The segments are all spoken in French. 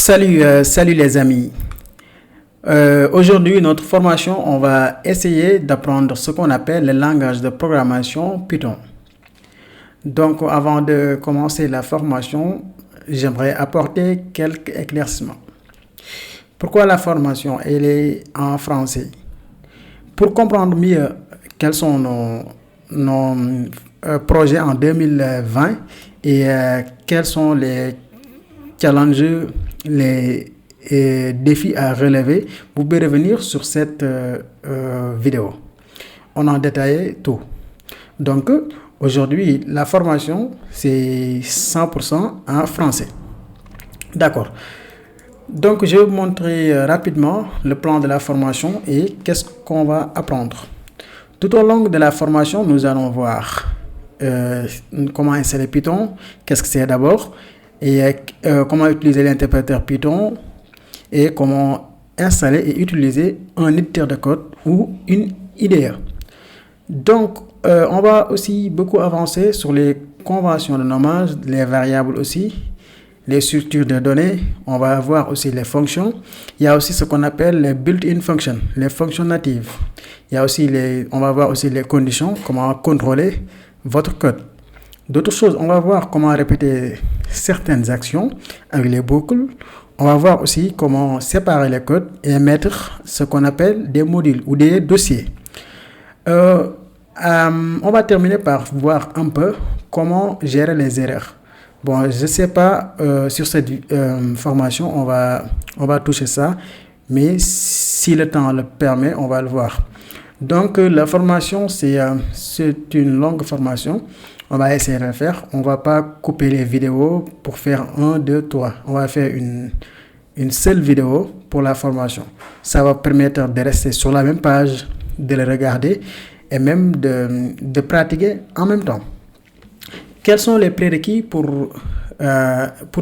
Salut les amis. Aujourd'hui, notre formation, on va essayer d'apprendre ce qu'on appelle le langage de programmation Python. Donc, avant de commencer la formation, j'aimerais apporter quelques éclaircissements. Pourquoi la formation elle est en français? Pour comprendre mieux quels sont nos projets en 2020 et quels sont les challenges, les défis à relever, vous pouvez revenir sur cette vidéo. On a détaillé tout. Donc, aujourd'hui, la formation, c'est 100% en français. D'accord. Donc, je vais vous montrer rapidement le plan de la formation et qu'est-ce qu'on va apprendre. Tout au long de la formation, nous allons voir comment installer Python, qu'est-ce que c'est d'abord, et comment utiliser l'interpréteur Python, et comment installer et utiliser un éditeur de code ou une IDE. Donc, on va aussi beaucoup avancer sur les conventions de nommage, les variables aussi, les structures de données. On va voir aussi les fonctions. Il y a aussi ce qu'on appelle les built-in functions, les fonctions natives. Il y a aussi on va voir aussi les conditions, comment contrôler votre code. D'autres choses, on va voir comment répéter certaines actions avec les boucles. On va voir aussi comment séparer les codes et mettre ce qu'on appelle des modules ou des dossiers. On va terminer par voir un peu comment gérer les erreurs. Bon, je ne sais pas, sur cette formation, on va toucher ça, mais si le temps le permet, on va le voir. Donc, la formation, c'est une longue formation. On va essayer de le faire. On ne va pas couper les vidéos pour faire 1, 2, 3. On va faire une seule vidéo pour la formation. Ça va permettre de rester sur la même page, de le regarder et même de pratiquer en même temps. Quels sont les prérequis pour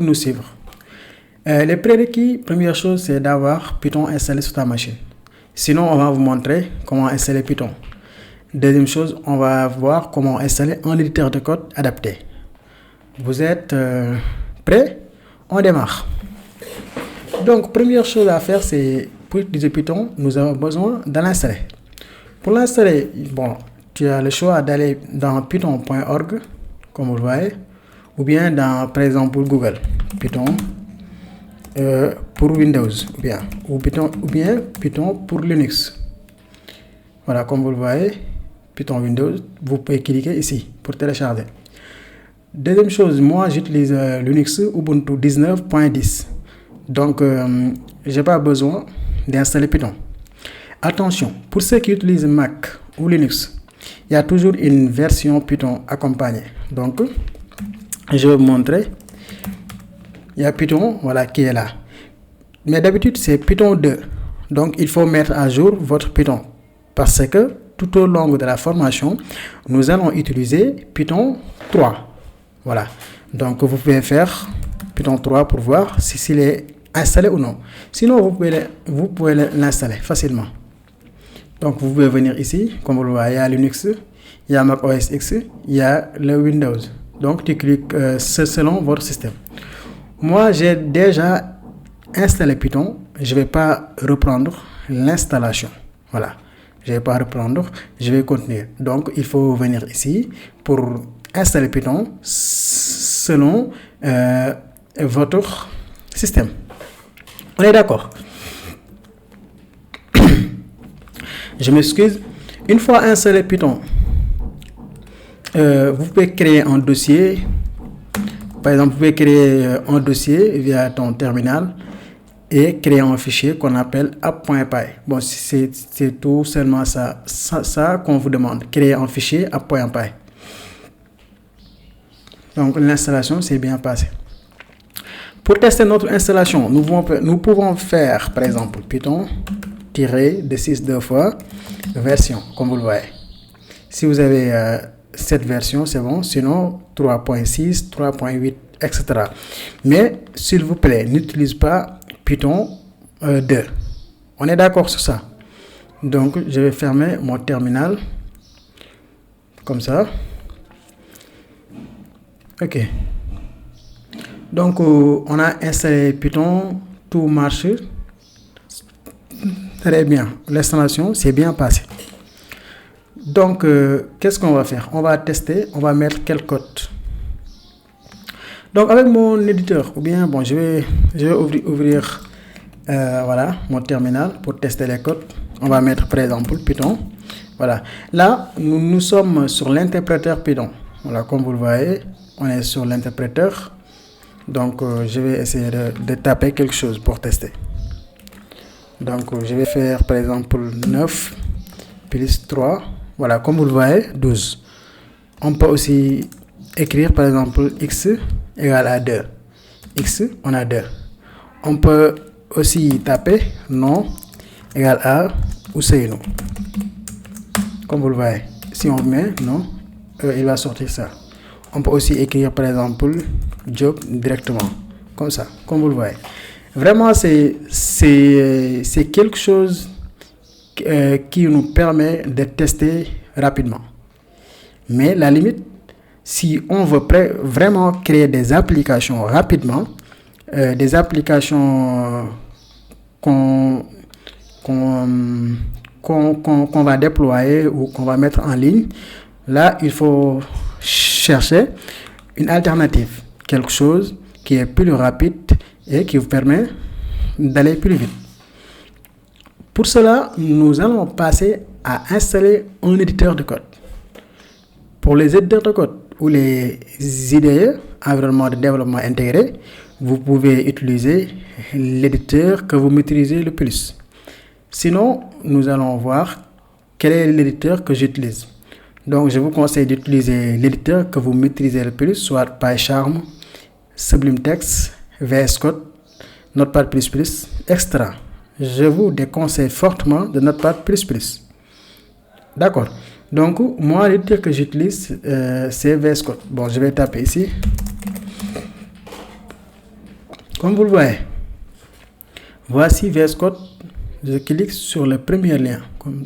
nous suivre? Les prérequis, première chose, c'est d'avoir Python installé sur ta machine. Sinon, on va vous montrer comment installer Python. Deuxième chose, on va voir comment installer un éditeur de code adapté. Vous êtes prêts? On démarre. Donc, première chose à faire, c'est pour utiliser Python, nous avons besoin de l'installer. Pour l'installer, bon, tu as le choix d'aller dans python.org, comme vous le voyez, ou bien dans, par exemple, Google, Python pour Windows, ou bien Python pour Linux. Voilà, comme vous le voyez, Python Windows, vous pouvez cliquer ici pour télécharger. Deuxième chose, moi j'utilise Linux Ubuntu 19.10. Donc, je n'ai pas besoin d'installer Python. Attention, pour ceux qui utilisent Mac ou Linux, il y a toujours une version Python accompagnée. Donc, je vais vous montrer. Il y a Python, voilà, qui est là. Mais d'habitude, c'est Python 2. Donc, il faut mettre à jour votre Python. Parce que tout au long de la formation, nous allons utiliser Python 3. Voilà. Donc, vous pouvez faire Python 3 pour voir s'il est installé ou non. Sinon, vous pouvez l'installer facilement. Donc, vous pouvez venir ici. Comme vous le voyez, il y a Linux, il y a Mac OS X, il y a le Windows. Donc, tu cliques selon votre système. Moi, j'ai déjà installé Python. Je ne vais pas reprendre l'installation. Voilà. Je ne vais pas reprendre. Je vais continuer. Donc, il faut venir ici pour installer Python selon votre système. On est d'accord? Je m'excuse. Une fois installé Python, vous pouvez créer un dossier. Par exemple, vous pouvez créer un dossier via ton terminal et créer un fichier qu'on appelle app.py. Bon, c'est tout seulement ça qu'on vous demande. Créer un fichier app.py. Donc, l'installation s'est bien passée. Pour tester notre installation, nous pouvons faire, par exemple, Python-6 deux fois, version, comme vous le voyez. Si vous avez cette version, c'est bon. Sinon, 3.6, 3.8, etc. Mais, s'il vous plaît, n'utilise pas Python 2. On est d'accord sur ça. Donc, je vais fermer mon terminal. Comme ça. OK. Donc, on a installé Python tout marche très bien. L'installation s'est bien passée. Donc, qu'est-ce qu'on va faire? On va tester, on va mettre quel code. Donc, avec mon éditeur, ou bien, bon, je vais ouvrir voilà, mon terminal pour tester les codes. On va mettre, par exemple, Python. Voilà. Là, nous sommes sur l'interpréteur Python. Voilà, comme vous le voyez, on est sur l'interpréteur. Donc, je vais essayer de taper quelque chose pour tester. Donc, je vais faire, par exemple, 9 plus 3. Voilà, comme vous le voyez, 12. On peut aussi écrire, par exemple, x égale à 2. X, on a 2. On peut aussi taper non égale à Ousseynou. Comme vous le voyez, si on met non, il va sortir ça. On peut aussi écrire, par exemple, job directement, comme ça, comme vous le voyez. Vraiment, c'est quelque chose qui nous permet de tester rapidement. Mais la limite, si on veut vraiment créer des applications rapidement, des applications qu'on va déployer ou qu'on va mettre en ligne, là, il faut chercher une alternative, quelque chose qui est plus rapide et qui vous permet d'aller plus vite. Pour cela, nous allons passer à installer un éditeur de code. Pour les éditeurs de code ou les IDE, environnement de développement intégré, vous pouvez utiliser l'éditeur que vous maîtrisez le plus. Sinon, nous allons voir quel est l'éditeur que j'utilise. Donc, je vous conseille d'utiliser l'éditeur que vous maîtrisez le plus, soit PyCharm, Sublime Text, VS Code, Notepad++, etc. Je vous déconseille fortement de Notepad++. D'accord. Donc, moi, l'éditeur que j'utilise, c'est VS Code. Bon, je vais taper ici. Comme vous le voyez, voici VS Code. Je clique sur le premier lien,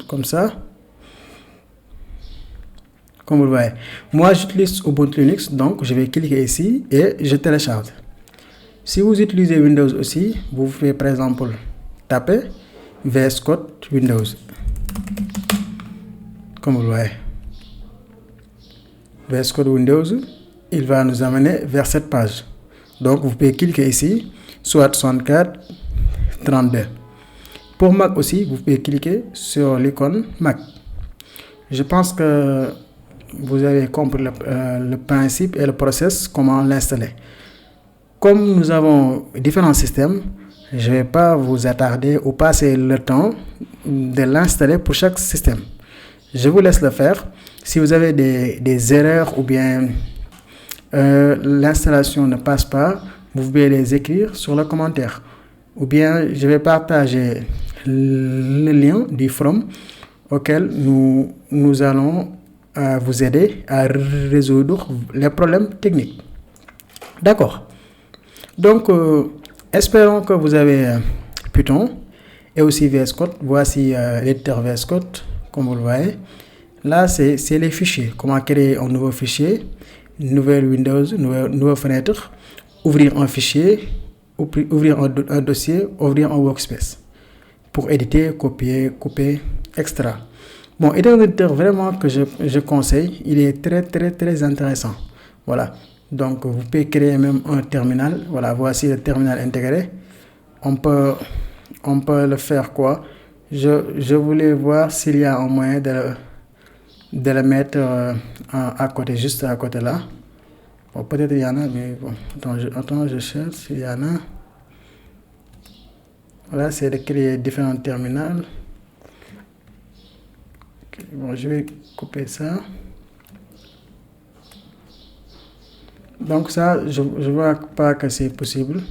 comme ça. Comme vous le voyez. Moi, j'utilise Ubuntu Linux, donc je vais cliquer ici et je télécharge. Si vous utilisez Windows aussi, vous pouvez par exemple taper VS Code Windows. Comme vous le voyez. VS Code Windows, il va nous amener vers cette page. Donc, vous pouvez cliquer ici, soit 64, 32. Pour Mac aussi, vous pouvez cliquer sur l'icône Mac. Je pense que vous avez compris le principe et le process, comment l'installer. Comme nous avons différents systèmes, je ne vais pas vous attarder ou passer le temps de l'installer pour chaque système. Je vous laisse le faire. Si vous avez des erreurs ou bien l'installation ne passe pas, vous pouvez les écrire sur le commentaire. Ou bien je vais partager le lien du forum auquel nous allons vous aider à résoudre les problèmes techniques. D'accord. Donc, espérons que vous avez Python et aussi VS Code. Voici l'éditeur VS Code, comme vous le voyez. Là, c'est les fichiers. Comment créer un nouveau fichier, une nouvelle Windows, une nouvelle fenêtre, ouvrir un fichier, ouvrir un dossier, ouvrir un workspace pour éditer, copier, couper, etc. Bon, il est un éditeur vraiment que je conseille. Il est très intéressant. Voilà. Donc, vous pouvez créer même un terminal. Voilà, voici le terminal intégré. On peut le faire quoi? Je voulais voir s'il y a un moyen de le mettre à côté, juste à côté là. Bon, peut-être il y en a, mais bon. Attends, je cherche s'il y en a. Voilà, c'est de créer différents terminals. Okay, bon, je vais couper ça. Donc ça, je ne vois pas que c'est possible.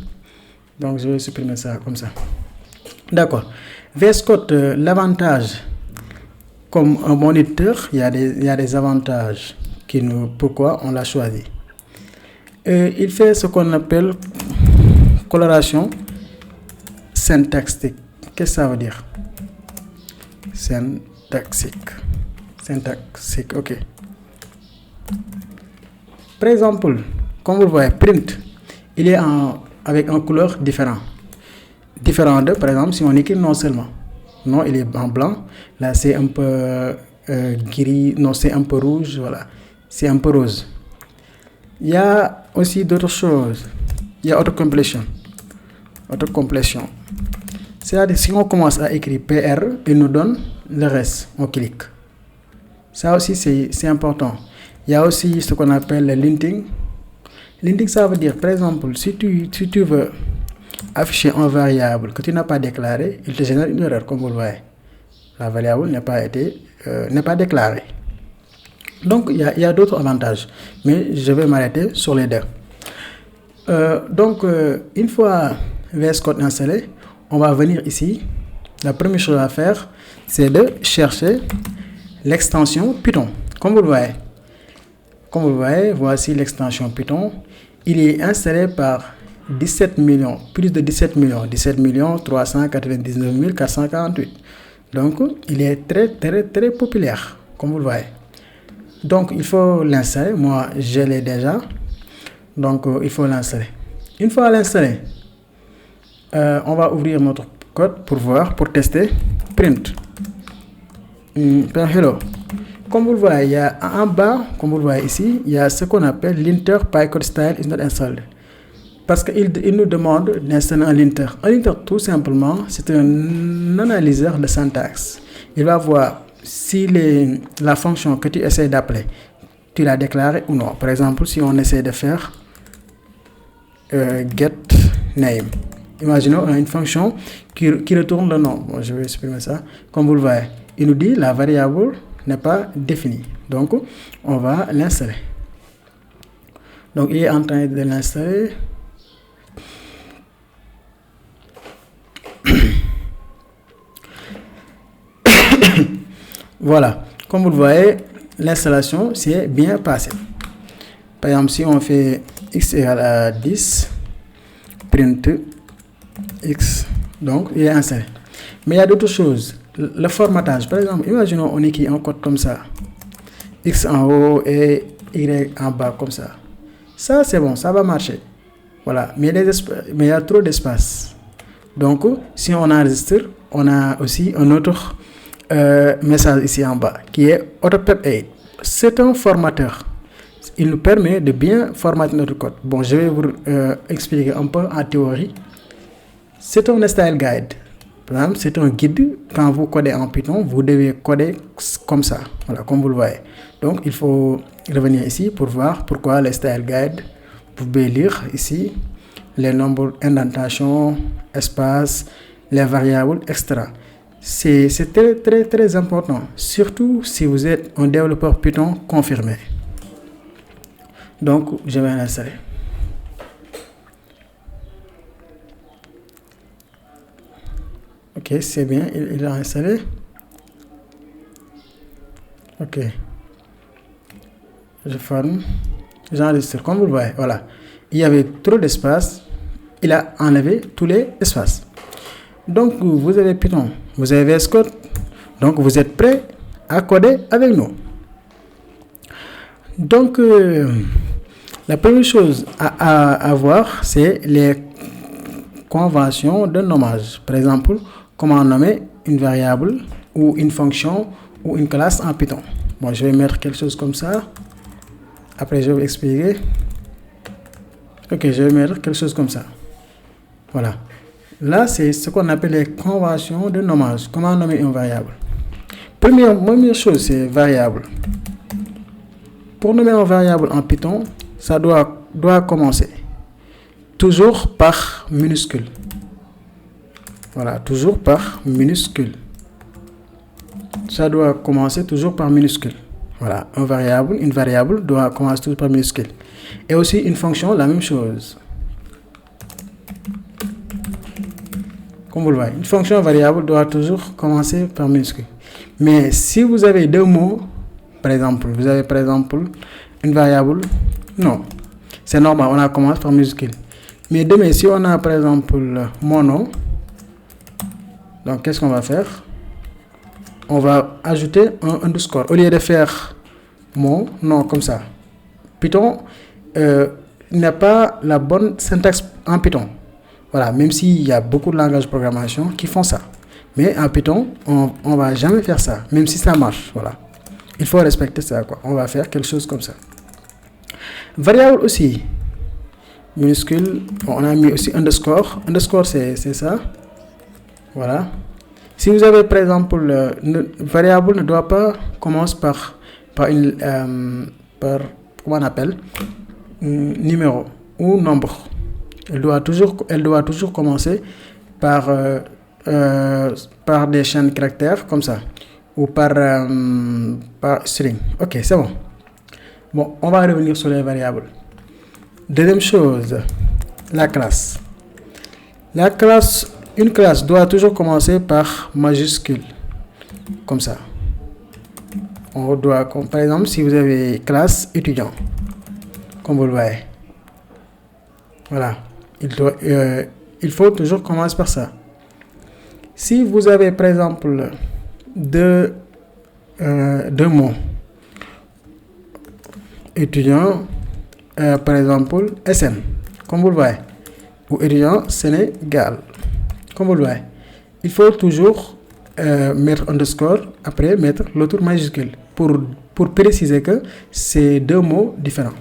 Donc je vais supprimer ça comme ça. D'accord. VS Code, l'avantage, comme un bon éditeur, il y a des avantages. Pourquoi on l'a choisi. Il fait ce qu'on appelle coloration syntaxique. Qu'est-ce que ça veut dire? Syntaxique, ok. Par exemple, comme vous le voyez, print, il est avec une couleur différente. différent de, par exemple, si on écrit non seulement. Non, il est en blanc. Là, c'est un peu gris. Non, c'est un peu rouge. Voilà. C'est un peu rose. Il y a aussi d'autres choses. Il y a autocompletion. Autocompletion. C'est-à-dire, si on commence à écrire PR, il nous donne le reste. On clique. Ça aussi, c'est important. Il y a aussi ce qu'on appelle le linting. Linting, ça veut dire, par exemple, si tu veux afficher un variable que tu n'as pas déclaré, il te génère une erreur, comme vous le voyez. La variable n'est pas déclarée. Donc, il y a d'autres avantages, mais je vais m'arrêter sur les deux. Une fois VS Code installé, on va venir ici. La première chose à faire, c'est de chercher l'extension Python. Comme vous le voyez, voici l'extension Python. Il est installé par 17 millions, plus de 17 millions 399 448. Donc, il est très, très, très populaire, comme vous le voyez. Donc, il faut l'installer. Moi, je l'ai déjà. Donc, il faut l'installer. Une fois l'installé, on va ouvrir notre code pour voir, pour tester. Print. Hello. Comme vous le voyez, il y a en bas, comme vous le voyez ici, il y a ce qu'on appelle linter pycode style is not installed. Parce qu'il nous demande d'installer un linter. Un linter, tout simplement, c'est un analyseur de syntaxe. Il va voir si la fonction que tu essaies d'appeler, tu l'as déclarée ou non. Par exemple, si on essaie de faire get name. Imaginons une fonction qui retourne le nom. Bon, je vais exprimer ça. Comme vous le voyez, il nous dit la variable n'est pas définie. Donc, on va l'installer. Donc, il est en train de l'installer. Voilà. Comme vous le voyez, l'installation s'est bien passée. Par exemple, si on fait x égale à 10, print x, donc il est installé. Mais il y a d'autres choses. Le formatage, par exemple, imaginons on écrit un code comme ça, x en haut et y en bas comme ça. Ça c'est bon, ça va marcher. Voilà, mais il y a trop d'espace. Donc, si on enregistre, on a aussi un autre message ici en bas qui est AutoPrep8. C'est un formateur. Il nous permet de bien formater notre code. Bon, je vais vous expliquer un peu en théorie. C'est un style guide. Par exemple, c'est un guide. Quand vous codez en Python, vous devez coder comme ça. Voilà, comme vous le voyez. Donc, il faut revenir ici pour voir pourquoi le style guide. Vous pouvez lire ici les nombres, indentations, espaces, les variables, etc. C'est très, très, très important. Surtout si vous êtes un développeur Python confirmé. Donc, je vais l'installer. Ok, c'est bien, il a installé. Ok. Je ferme. J'enregistre, comme vous le voyez. Voilà. Il y avait trop d'espace. Il a enlevé tous les espaces. Donc, vous avez Python. Vous avez VS Code. Donc, vous êtes prêt à coder avec nous. Donc, la première chose à voir, c'est les conventions de nommage. Par exemple, comment nommer une variable ou une fonction ou une classe en Python. Bon, je vais mettre quelque chose comme ça. Après, je vais expliquer. Ok, je vais mettre quelque chose comme ça. Voilà. Là, c'est ce qu'on appelle les conventions de nommage. Comment nommer une variable. Première chose, c'est variable. Pour nommer une variable en Python, ça doit commencer toujours par minuscule. Voilà, toujours par minuscule. Ça doit commencer toujours par minuscule. Voilà, une variable doit commencer toujours par minuscule. Et aussi une fonction, la même chose. Comme vous le voyez, une fonction variable doit toujours commencer par minuscule. Mais si vous avez deux mots, par exemple, vous avez par exemple une variable, non, c'est normal, on a commencé par minuscule. Mais demain, si on a par exemple mon nom, donc qu'est-ce qu'on va faire? On va ajouter un underscore. Au lieu de faire mon nom comme ça. Python n'a pas la bonne syntaxe en Python. Voilà, même s'il y a beaucoup de langages de programmation qui font ça. Mais en Python, on ne va jamais faire ça, même si ça marche. Voilà. Il faut respecter ça, quoi. On va faire quelque chose comme ça. Variable aussi. Minuscule. Bon, on a mis aussi underscore. Underscore, c'est ça. Voilà. Si vous avez, par exemple, variable ne doit pas commencer par comment on appelle, numéro ou nombre. Elle doit toujours commencer par des chaînes de caractères comme ça ou par string. Ok, c'est bon. Bon, on va revenir sur les variables. Deuxième chose, la classe. Une classe doit toujours commencer par majuscule, comme ça. On doit, par exemple, si vous avez classe étudiant, comme vous le voyez, voilà, il faut toujours commencer par ça. Si vous avez, par exemple, deux mots, étudiant, par exemple, SN, comme vous le voyez, ou étudiant Sénégal, comme vous le voyez, il faut toujours mettre underscore, après mettre l'autre majuscule, pour préciser que c'est deux mots différents.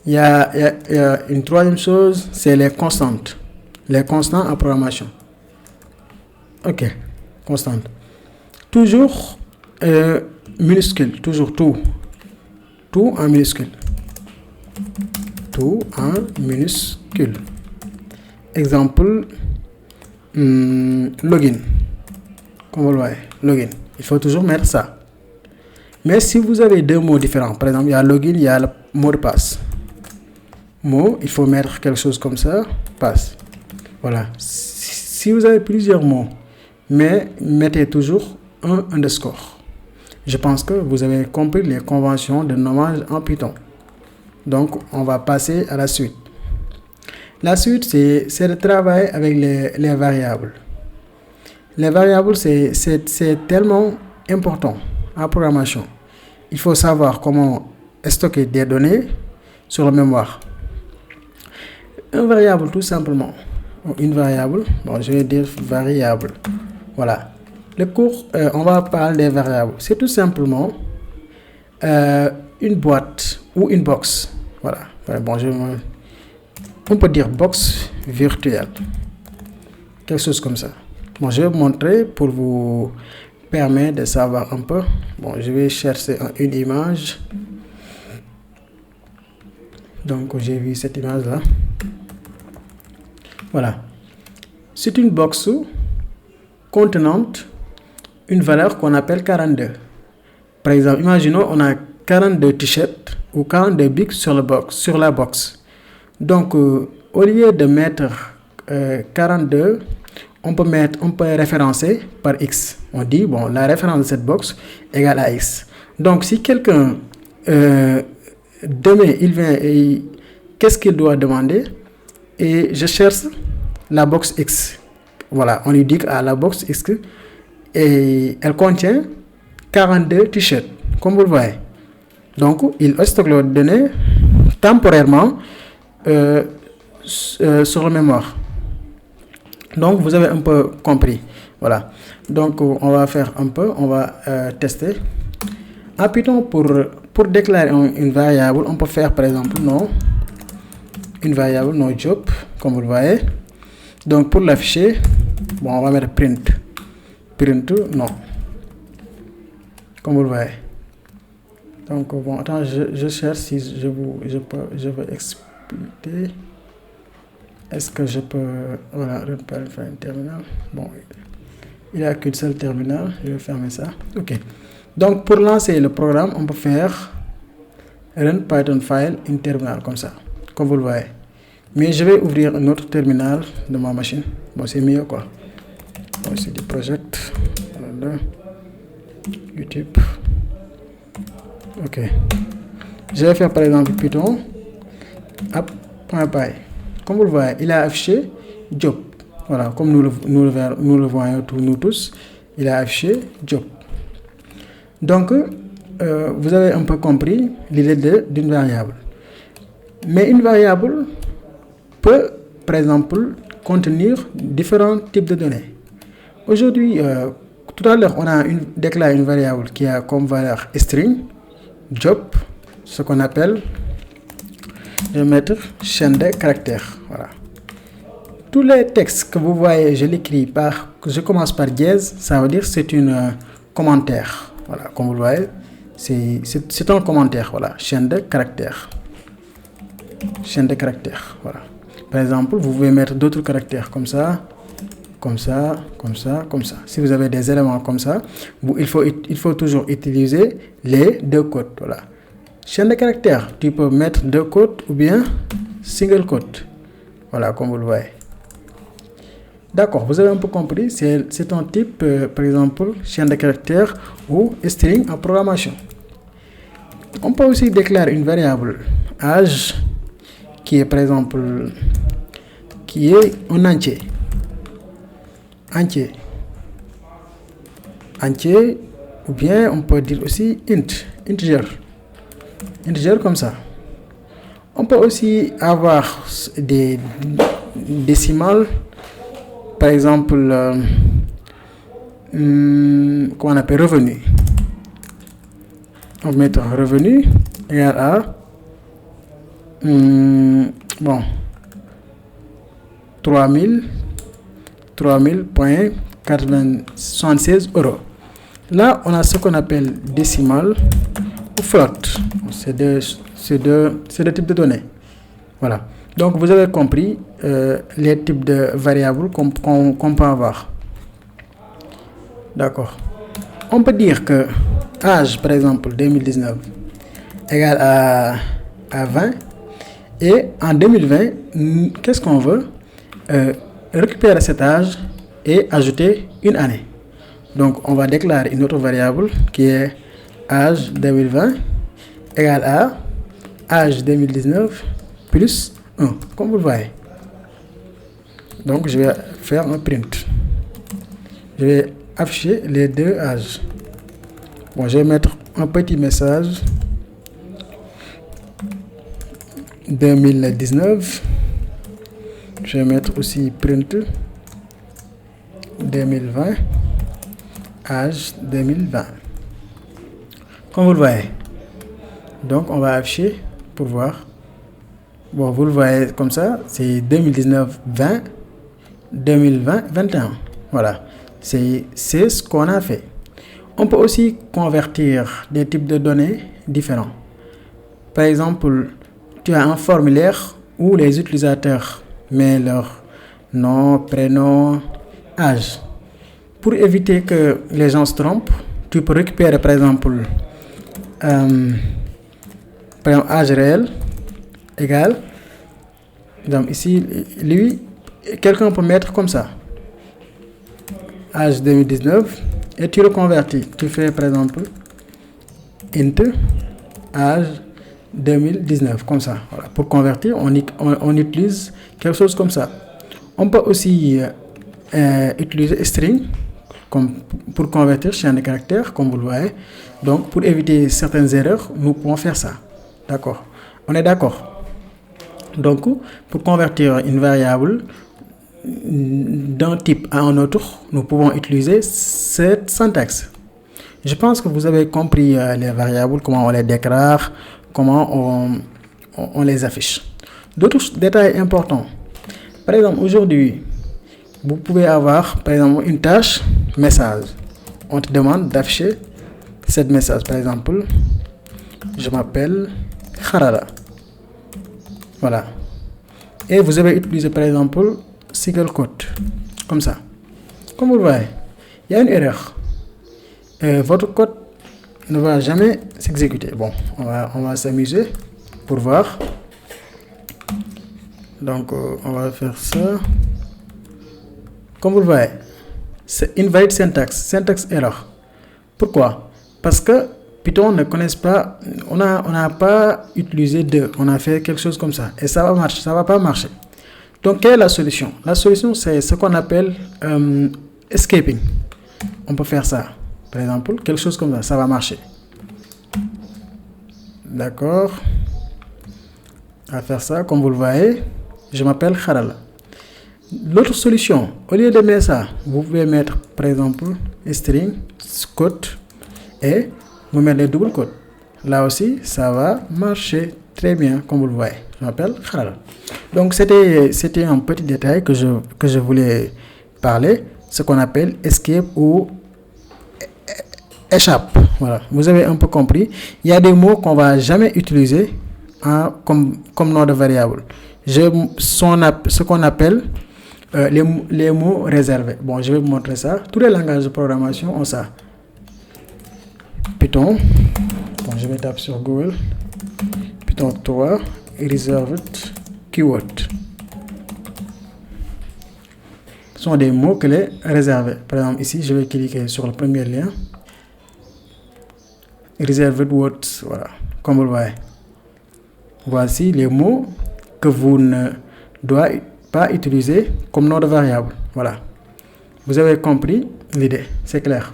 Il y a une troisième chose, c'est les constantes. Les constants en programmation. Ok, constante. Toujours minuscule, toujours tout. Tout en minuscule. Tout en minuscule. Exemple, login. Comme vous le voyez, login. Il faut toujours mettre ça. Mais si vous avez deux mots différents, par exemple, il y a login, il y a le mot de passe. Mot, il faut mettre quelque chose comme ça, passe. Voilà. Si vous avez plusieurs mots, mais mettez toujours un underscore. Je pense que vous avez compris les conventions de nommage en Python. Donc, on va passer à la suite. La suite, c'est de travailler avec les variables. Les variables, c'est tellement important en programmation. Il faut savoir comment stocker des données sur la mémoire. Un variable, tout simplement. Une variable, bon, je vais dire variable. Voilà. Le cours, on va parler des variables. C'est tout simplement une boîte ou une box. Voilà. Bon, on peut dire box virtuelle. Quelque chose comme ça. Bon, je vais vous montrer pour vous permettre de savoir un peu. Bon, je vais chercher une image. Donc, j'ai vu cette image-là. Voilà. C'est une box contenant une valeur qu'on appelle 42. Par exemple, imaginons on a 42 t-shirts ou 42 bics sur la box. Donc, au lieu de mettre 42, on peut référencer par X. On dit, bon, la référence de cette box égale à X. Donc, si quelqu'un, demain, il vient et qu'est-ce qu'il doit demander? Et je cherche la box X. Voilà, on lui dit à la box X et elle contient 42 t-shirts, comme vous le voyez. Donc, il stocke les données temporairement sur la mémoire. Donc, vous avez un peu compris. Voilà. Donc, on va faire un peu, on va tester. En Python, pour déclarer une variable, on peut faire par exemple une variable job, comme vous le voyez. Donc, pour l'afficher, bon, on va mettre print. Print, non. Comme vous le voyez. Donc, bon, attends, je cherche si je veux expliquer. Est-ce que je peux, voilà, faire un terminal. Bon, il n'y a qu'une seule terminal. Je vais fermer ça. OK. Donc, pour lancer le programme, on peut faire run Python file in terminal, comme ça. Comme vous le voyez. Mais je vais ouvrir un autre terminal de ma machine. Bon, c'est mieux, quoi. Bon, c'est des projects. Voilà. YouTube. OK. Je vais faire par exemple Python. .py. Comme vous le voyez, il a affiché job. Voilà, comme nous le voyons nous tous, il a affiché job. Donc, vous avez un peu compris l'idée d'une variable. Mais une variable, peut, par exemple, contenir différents types de données. Aujourd'hui, tout à l'heure, on a déclaré une variable qui a comme valeur string, job, ce qu'on appelle, je vais mettre chaîne de caractères. Voilà. Tous les textes que vous voyez, je l'écris je commence par dièse, ça veut dire que c'est un commentaire. Voilà, comme vous le voyez, c'est un commentaire. Voilà, chaîne de caractères. Chaîne de caractères. Voilà. Par exemple, vous pouvez mettre d'autres caractères comme ça, comme ça, comme ça, comme ça. Si vous avez des éléments comme ça, il faut toujours utiliser les deux quotes. Voilà. Chaîne de caractères, tu peux mettre deux quotes ou bien single quote. Voilà, comme vous le voyez. D'accord, vous avez un peu compris, c'est un type, par exemple, chaîne de caractères ou string en programmation. On peut aussi déclarer une variable âge qui est, par exemple, qui est un entier. Entier, ou bien on peut dire aussi integer comme ça. On peut aussi avoir des décimales, par exemple, qu'on appelle revenu. On va mettre revenu égal à 3000.76 €. Là, on a ce qu'on appelle décimal ou float. C'est deux types de données. Voilà. Donc, vous avez compris les types de variables qu'on peut avoir. D'accord. On peut dire que âge, par exemple, 2019 égale à 20. Et en 2020, qu'est-ce qu'on veut? Récupérer cet âge et ajouter une année. Donc, on va déclarer une autre variable qui est âge 2020 égale à âge 2019 plus 1, comme vous le voyez. Donc, je vais faire un print. Je vais afficher les deux âges. Bon, je vais mettre un petit message 2019. Je vais mettre aussi print 2020 âge 2020. Comme vous le voyez. Donc, on va afficher pour voir. Bon, vous le voyez comme ça, c'est 2019 20, 2020 21. Voilà, c'est ce qu'on a fait. On peut aussi convertir des types de données différents. Par exemple, tu as un formulaire où les utilisateurs mettent leur nom, prénom, âge. Pour éviter que les gens se trompent, tu peux récupérer par exemple âge réel égale, donc ici, lui, quelqu'un peut mettre comme ça, âge 2019, et tu le convertis. Tu fais par exemple int âge 2019, comme ça. Voilà. Pour convertir, on utilise quelque chose comme ça. On peut aussi utiliser string pour convertir chaîne de caractères, comme vous le voyez. Donc, pour éviter certaines erreurs, nous pouvons faire ça. D'accord. On est d'accord. Donc, pour convertir une variable d'un type à un autre, nous pouvons utiliser cette syntaxe. Je pense que vous avez compris les variables, comment on les déclare, comment on les affiche. D'autres détails importants. Par exemple, aujourd'hui, vous pouvez avoir, par exemple, une tâche message. On te demande d'afficher cette message. Par exemple, je m'appelle Harala. Voilà. Et vous avez utilisé, par exemple, single quote. Comme ça. Comme vous le voyez, il y a une erreur. Votre code ne va jamais s'exécuter. Bon, on va s'amuser pour voir. Donc, on va faire ça. Comme vous le voyez, c'est invalid syntax error. Pourquoi? Parce que Python ne connaît pas, on n'a pas utilisé de, on a fait quelque chose comme ça. Et ça va marcher, ça va pas marcher. Donc, quelle est la solution? La solution, c'est ce qu'on appelle escaping. On peut faire ça. Par exemple, quelque chose comme ça, ça va marcher. D'accord. On va faire ça, comme vous le voyez. Je m'appelle Kharala. L'autre solution, au lieu de mettre ça, vous pouvez mettre par exemple string, quote et vous mettez les double quotes. Là aussi, ça va marcher très bien comme vous le voyez. Je m'appelle Kharala. Donc c'était un petit détail que je voulais parler, ce qu'on appelle escape ou échappe. Voilà, vous avez un peu compris. Il y a des mots qu'on va jamais utiliser comme nom de variable. Ce qu'on appelle les mots réservés. Bon, je vais vous montrer ça. Tous les langages de programmation ont ça. Python. Bon, je vais taper sur Google. Python 3 reserved keyword. Ce sont des mots que les réservés. Par exemple, ici, je vais cliquer sur le premier lien. Reserved words, voilà, comme vous le voyez. Voici les mots que vous ne doivez pas utiliser comme nom de variable. Voilà. Vous avez compris l'idée, c'est clair.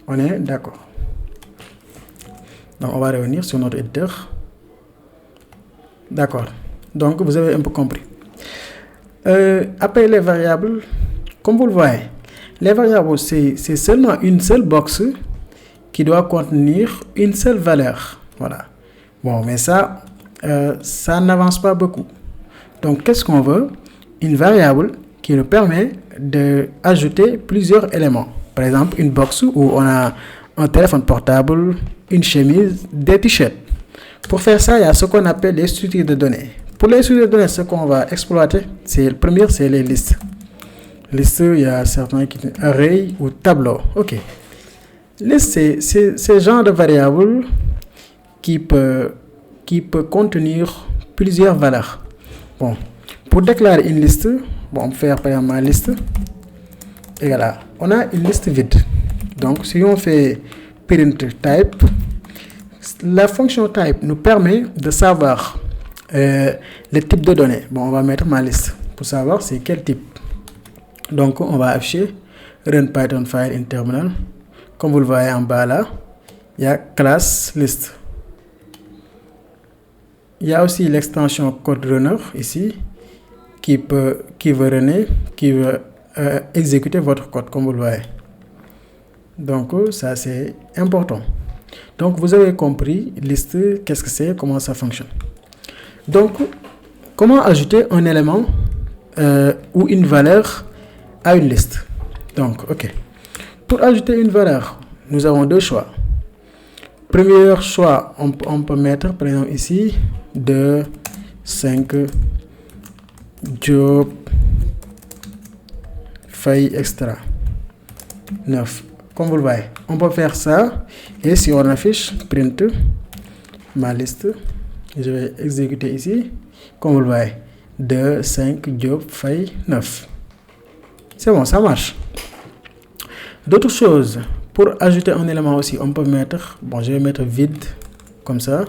On est d'accord. Donc, on va revenir sur notre éditeur. D'accord. Donc, vous avez un peu compris. Après les variables, comme vous le voyez, les variables, c'est seulement une seule box qui doit contenir une seule valeur. Voilà. Bon, mais ça n'avance pas beaucoup. Donc, qu'est-ce qu'on veut? Une variable qui nous permet d'ajouter plusieurs éléments. Par exemple, une box où on a un téléphone portable, une chemise, des t-shirts. Pour faire ça, il y a ce qu'on appelle les structures de données. Pour les structures de données, ce qu'on va exploiter, le premier, c'est les listes. Listes, il y a certains qui disent array ou tableau. OK. Liste, c'est ce genre de variable qui peut contenir plusieurs valeurs. Bon, pour déclarer une liste, on peut faire par exemple ma liste. Et voilà, on a une liste vide. Donc, si on fait print type, la fonction type nous permet de savoir le type de données. Bon, on va mettre ma liste pour savoir c'est quel type. Donc, on va afficher run Python file in terminal. Comme vous le voyez en bas là, il y a class list. Il y a aussi l'extension code runner ici qui veut exécuter votre code comme vous le voyez. Donc ça c'est important. Donc vous avez compris liste, qu'est-ce que c'est, comment ça fonctionne. Donc comment ajouter un élément ou une valeur à une liste. Donc ok. Pour ajouter une valeur, nous avons deux choix. Premier choix, on peut mettre par exemple ici 2, 5, job, feuille extra, 9. Comme vous le voyez, on peut faire ça. Et si on affiche print ma liste, je vais exécuter ici. Comme vous le voyez, 2, 5, job, feuille, 9. C'est bon, ça marche. D'autres choses, pour ajouter un élément aussi, on peut mettre, je vais mettre vide, comme ça.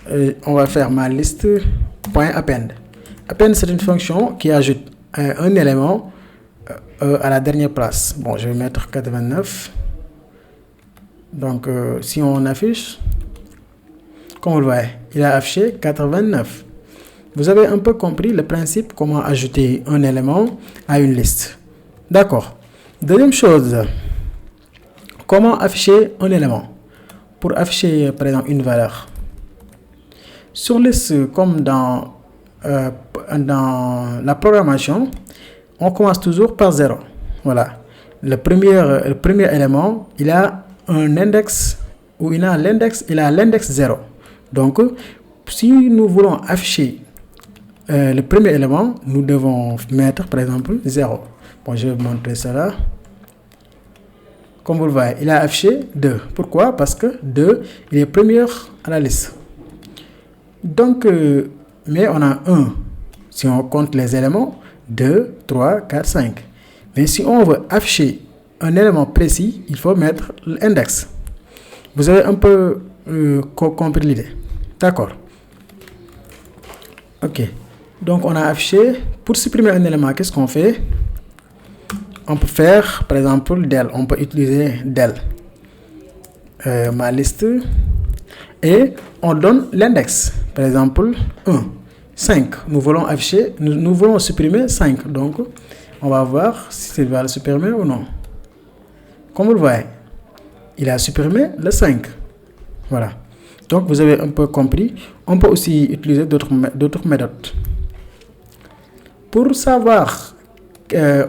Et on va faire ma liste, point append. Append, c'est une fonction qui ajoute un élément à la dernière place. Bon, je vais mettre 89. Donc, si on affiche, comme vous le voyez, il a affiché 89. Vous avez un peu compris le principe, comment ajouter un élément à une liste. D'accord. Deuxième chose, comment afficher un élément? Pour afficher, par exemple, une valeur. Sur liste, comme dans la programmation, on commence toujours par 0. Voilà. Le premier élément, il a un index, ou il a l'index 0. Donc, si nous voulons afficher le premier élément, nous devons mettre, par exemple, 0. Bon, je vais vous montrer ça là. Comme vous le voyez, il a affiché 2. Pourquoi? Parce que 2, il est premier à la liste. Donc, mais on a 1. Si on compte les éléments, 2, 3, 4, 5. Mais si on veut afficher un élément précis, il faut mettre l'index. Vous avez un peu compris l'idée. D'accord. OK. Donc, on a affiché. Pour supprimer un élément, qu'est-ce qu'on fait? On peut faire, par exemple, del. On peut utiliser del. Ma liste. Et on donne l'index. Par exemple, 1. 5. Nous voulons afficher, nous voulons supprimer 5. Donc, on va voir s'il va le supprimer ou non. Comme vous le voyez, il a supprimé le 5. Voilà. Donc, vous avez un peu compris. On peut aussi utiliser d'autres méthodes. Pour savoir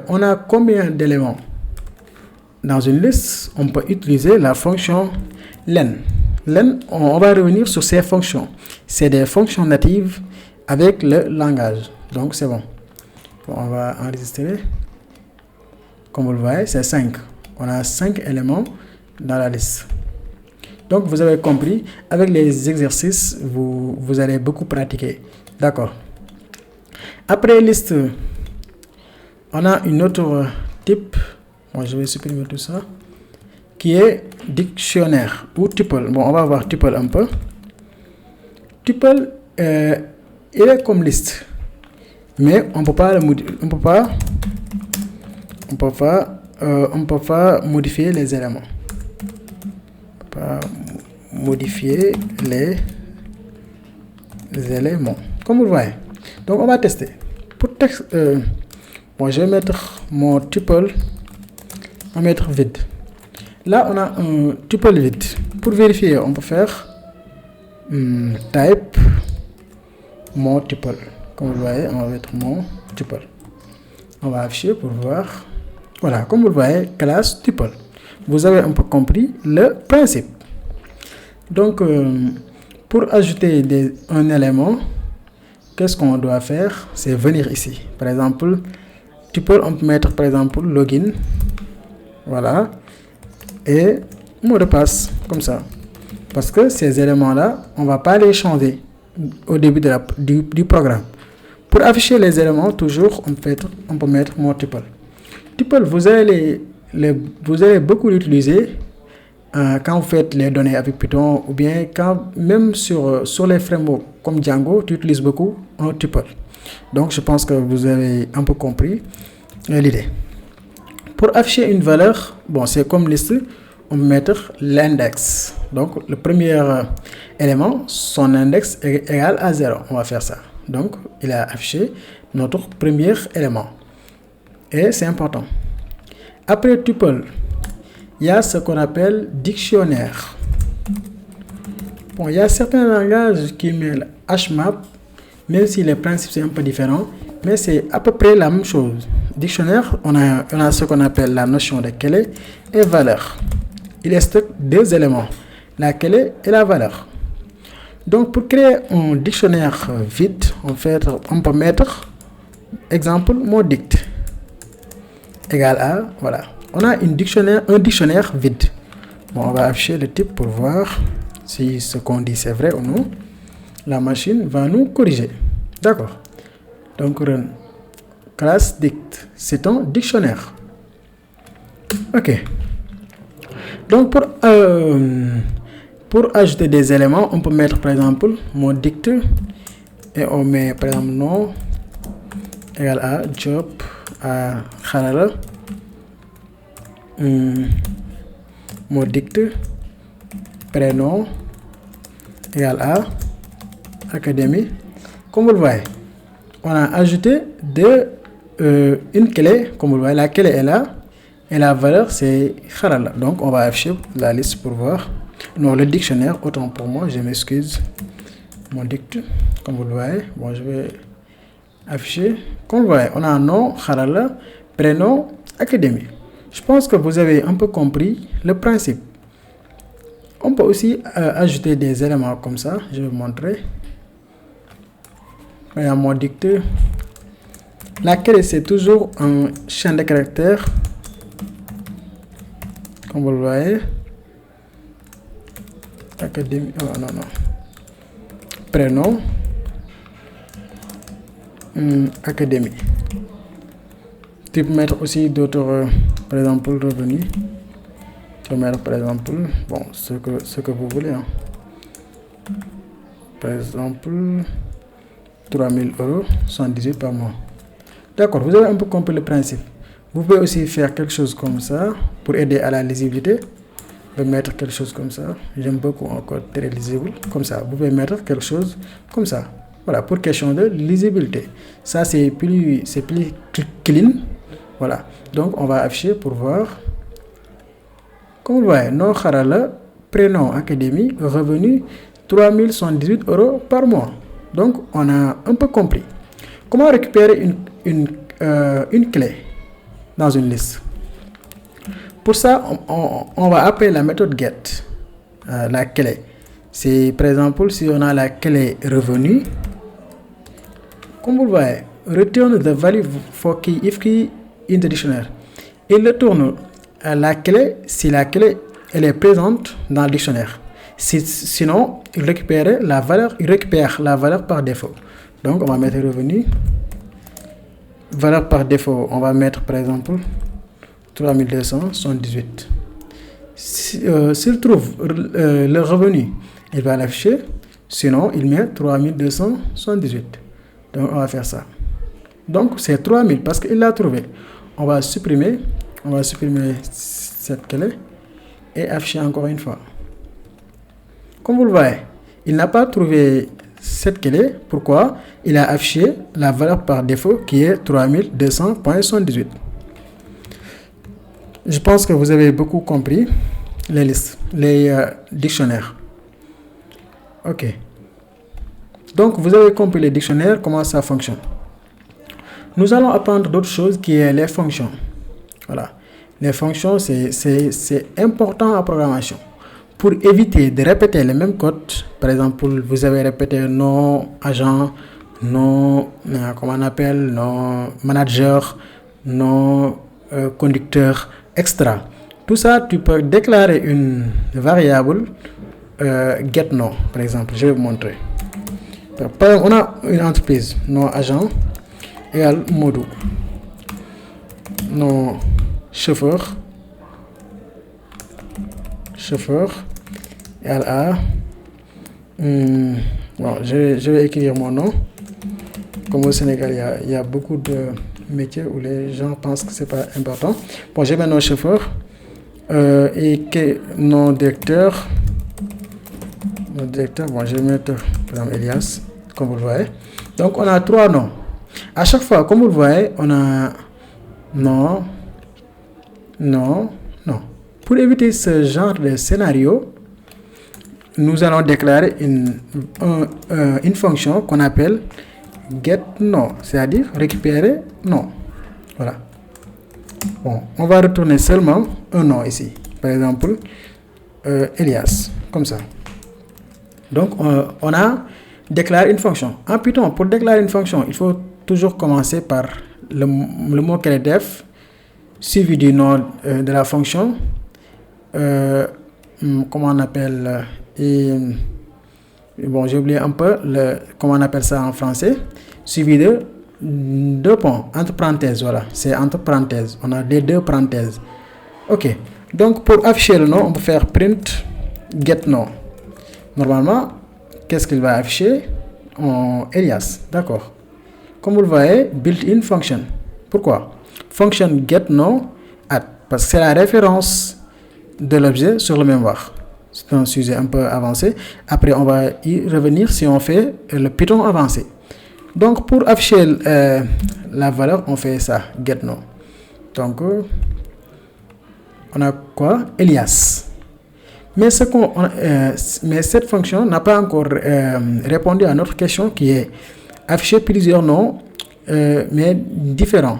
on a combien d'éléments dans une liste, on peut utiliser la fonction len. Len, on va revenir sur ces fonctions. C'est des fonctions natives avec le langage. Donc, c'est bon. On va enregistrer. Comme vous le voyez, c'est 5. On a 5 éléments dans la liste. Donc, vous avez compris, avec les exercices, vous allez beaucoup pratiquer. D'accord. Après liste, on a une autre type. Bon, je vais supprimer tout ça. Qui est dictionnaire ou tuple. Bon, on va voir tuple un peu. Tuple, il est comme liste. Mais on ne peut pas modifier les éléments. On peut pas modifier les éléments. Comme vous le voyez. Donc, on va tester. Pour texte, bon, je vais mettre mon tuple. On va mettre vide. Là, on a un tuple vide. Pour vérifier, on peut faire type mon tuple. Comme vous le voyez, on va mettre mon tuple. On va afficher pour voir. Voilà, comme vous le voyez, classe tuple. Vous avez un peu compris le principe. Donc, pour ajouter un élément, qu'est-ce qu'on doit faire? C'est venir ici. Par exemple, tuple, on peut mettre par exemple login. Voilà. Et mot de passe, comme ça. Parce que ces éléments-là, on ne va pas les changer au début du programme. Pour afficher les éléments, toujours, on peut mettre mon tuple. Tuple, vous allez beaucoup l'utiliser quand vous faites les données avec Python ou bien même sur les frameworks comme Django, tu utilises beaucoup un tuple. Donc, je pense que vous avez un peu compris l'idée. Pour afficher une valeur, bon, c'est comme liste, on peut mettre l'index. Donc, le premier élément, son index est égal à 0. On va faire ça. Donc, il a affiché notre premier élément. Et c'est important. Après tuple, il y a ce qu'on appelle dictionnaire. Bon, il y a certains langages qui mêlent HMAP, même si les principes sont un peu différents, mais c'est à peu près la même chose. Dictionnaire, on a ce qu'on appelle la notion de clé et valeur. Il stocke deux éléments, la clé et la valeur. Donc, pour créer un dictionnaire vide, on peut mettre, exemple, mot dict égal à, voilà. On a un dictionnaire vide. Bon, on va afficher le type pour voir si ce qu'on dit c'est vrai ou non. La machine va nous corriger. D'accord. Donc, run classe dict, c'est un dictionnaire. Ok. Donc, pour ajouter des éléments, on peut mettre par exemple mot dict et on met par exemple nom égal à job à khalala. Mot dict prénom égal à académie. Comme vous le voyez, on a ajouté une clé. Comme vous le voyez, la clé est là et la valeur c'est khalala. Donc on va afficher la liste pour voir. Non, le dictionnaire, autant pour moi, je m'excuse. Mon dict, comme vous le voyez, bon, je vais afficher. Comme vous voyez, on a un nom, khalala, prénom, académie. Je pense que vous avez un peu compris le principe. On peut aussi ajouter des éléments comme ça. Je vais vous montrer. Il y a mon dict. La clé, c'est toujours un champ de caractères. Comme vous le voyez. Académie. Oh, non. Prénom. Académie. Tu peux mettre aussi d'autres, par exemple, revenus. Tu peux mettre, par exemple, bon, ce que vous voulez. Hein. Par exemple, 3000 €, 118 par mois. D'accord, vous avez un peu compris le principe. Vous pouvez aussi faire quelque chose comme ça pour aider à la lisibilité. Vous pouvez mettre quelque chose comme ça. J'aime beaucoup encore très lisible. Comme ça, vous pouvez mettre quelque chose comme ça. Voilà, pour question de lisibilité. Ça, c'est plus clean. Voilà. Donc, on va afficher pour voir. Comme vous voyez, No Harala, prénom académie, revenu 3078 € par mois. Donc, on a un peu compris. Comment récupérer une clé dans une liste? Pour ça, on va appeler la méthode get, la clé. C'est par exemple si on a la clé revenu, comme vous le voyez, return the value for key if key in the dictionary. Il retourne la clé si la clé elle est présente dans le dictionnaire. Sinon, il récupère la valeur par défaut. Donc, on va mettre revenu. Valeur par défaut, on va mettre par exemple 3278. S'il trouve le revenu, il va l'afficher. Sinon, il met 3278. Donc, on va faire ça. Donc, c'est 3000 parce qu'il l'a trouvé. On va supprimer cette clé et afficher encore une fois. Comme vous le voyez, il n'a pas trouvé cette clé. Pourquoi? Il a affiché la valeur par défaut qui est 3200.78. Je pense que vous avez beaucoup compris les listes, les dictionnaires. Ok. Donc, vous avez compris les dictionnaires, comment ça fonctionne. Nous allons apprendre d'autres choses qui sont les fonctions. Voilà. Les fonctions, c'est important en programmation. Pour éviter de répéter les mêmes codes, par exemple, vous avez répété non agent, non, comment on appelle, non manager, non conducteur, extra. Tout ça, tu peux déclarer une variable getNo, par exemple. Je vais vous montrer. On a une entreprise, non agent, égale module, non chauffeur, égale à, bon, je vais écrire mon nom. Comme au Sénégal, il y a beaucoup de métiers où les gens pensent que c'est pas important. Bon, j'ai maintenant chauffeur et que non directeur. Bon, je vais mettre par exemple Elias, comme vous le voyez. Donc, on a 3 noms. À chaque fois, comme vous le voyez, on a non. Pour éviter ce genre de scénario, nous allons déclarer une fonction qu'on appelle getNo, c'est-à-dire récupérer nom. Voilà. Bon, on va retourner seulement un nom ici. Par exemple, Elias, comme ça. Donc, on a déclaré une fonction. En Python, pour déclarer une fonction, il faut toujours commencer par le mot-clé def, suivi du nom de la fonction. Comment on appelle bon, j'ai oublié un peu comment on appelle ça en français. Suivi de 2 points, entre parenthèses, voilà. C'est entre parenthèses. On a les 2 parenthèses. Ok. Donc, pour afficher le nom, on peut faire print getNo. Normalement, qu'est-ce qu'il va afficher? Elias, d'accord. Comme vous le voyez, built-in function. Pourquoi? Function getNo add, parce que c'est la référence de l'objet sur le mémoire. C'est un sujet un peu avancé. Après, on va y revenir si on fait le Python avancé. Donc, pour afficher la valeur, on fait ça, getNo. Donc, on a quoi? Elias. Mais cette fonction n'a pas encore répondu à notre question qui est afficher plusieurs noms, mais différents.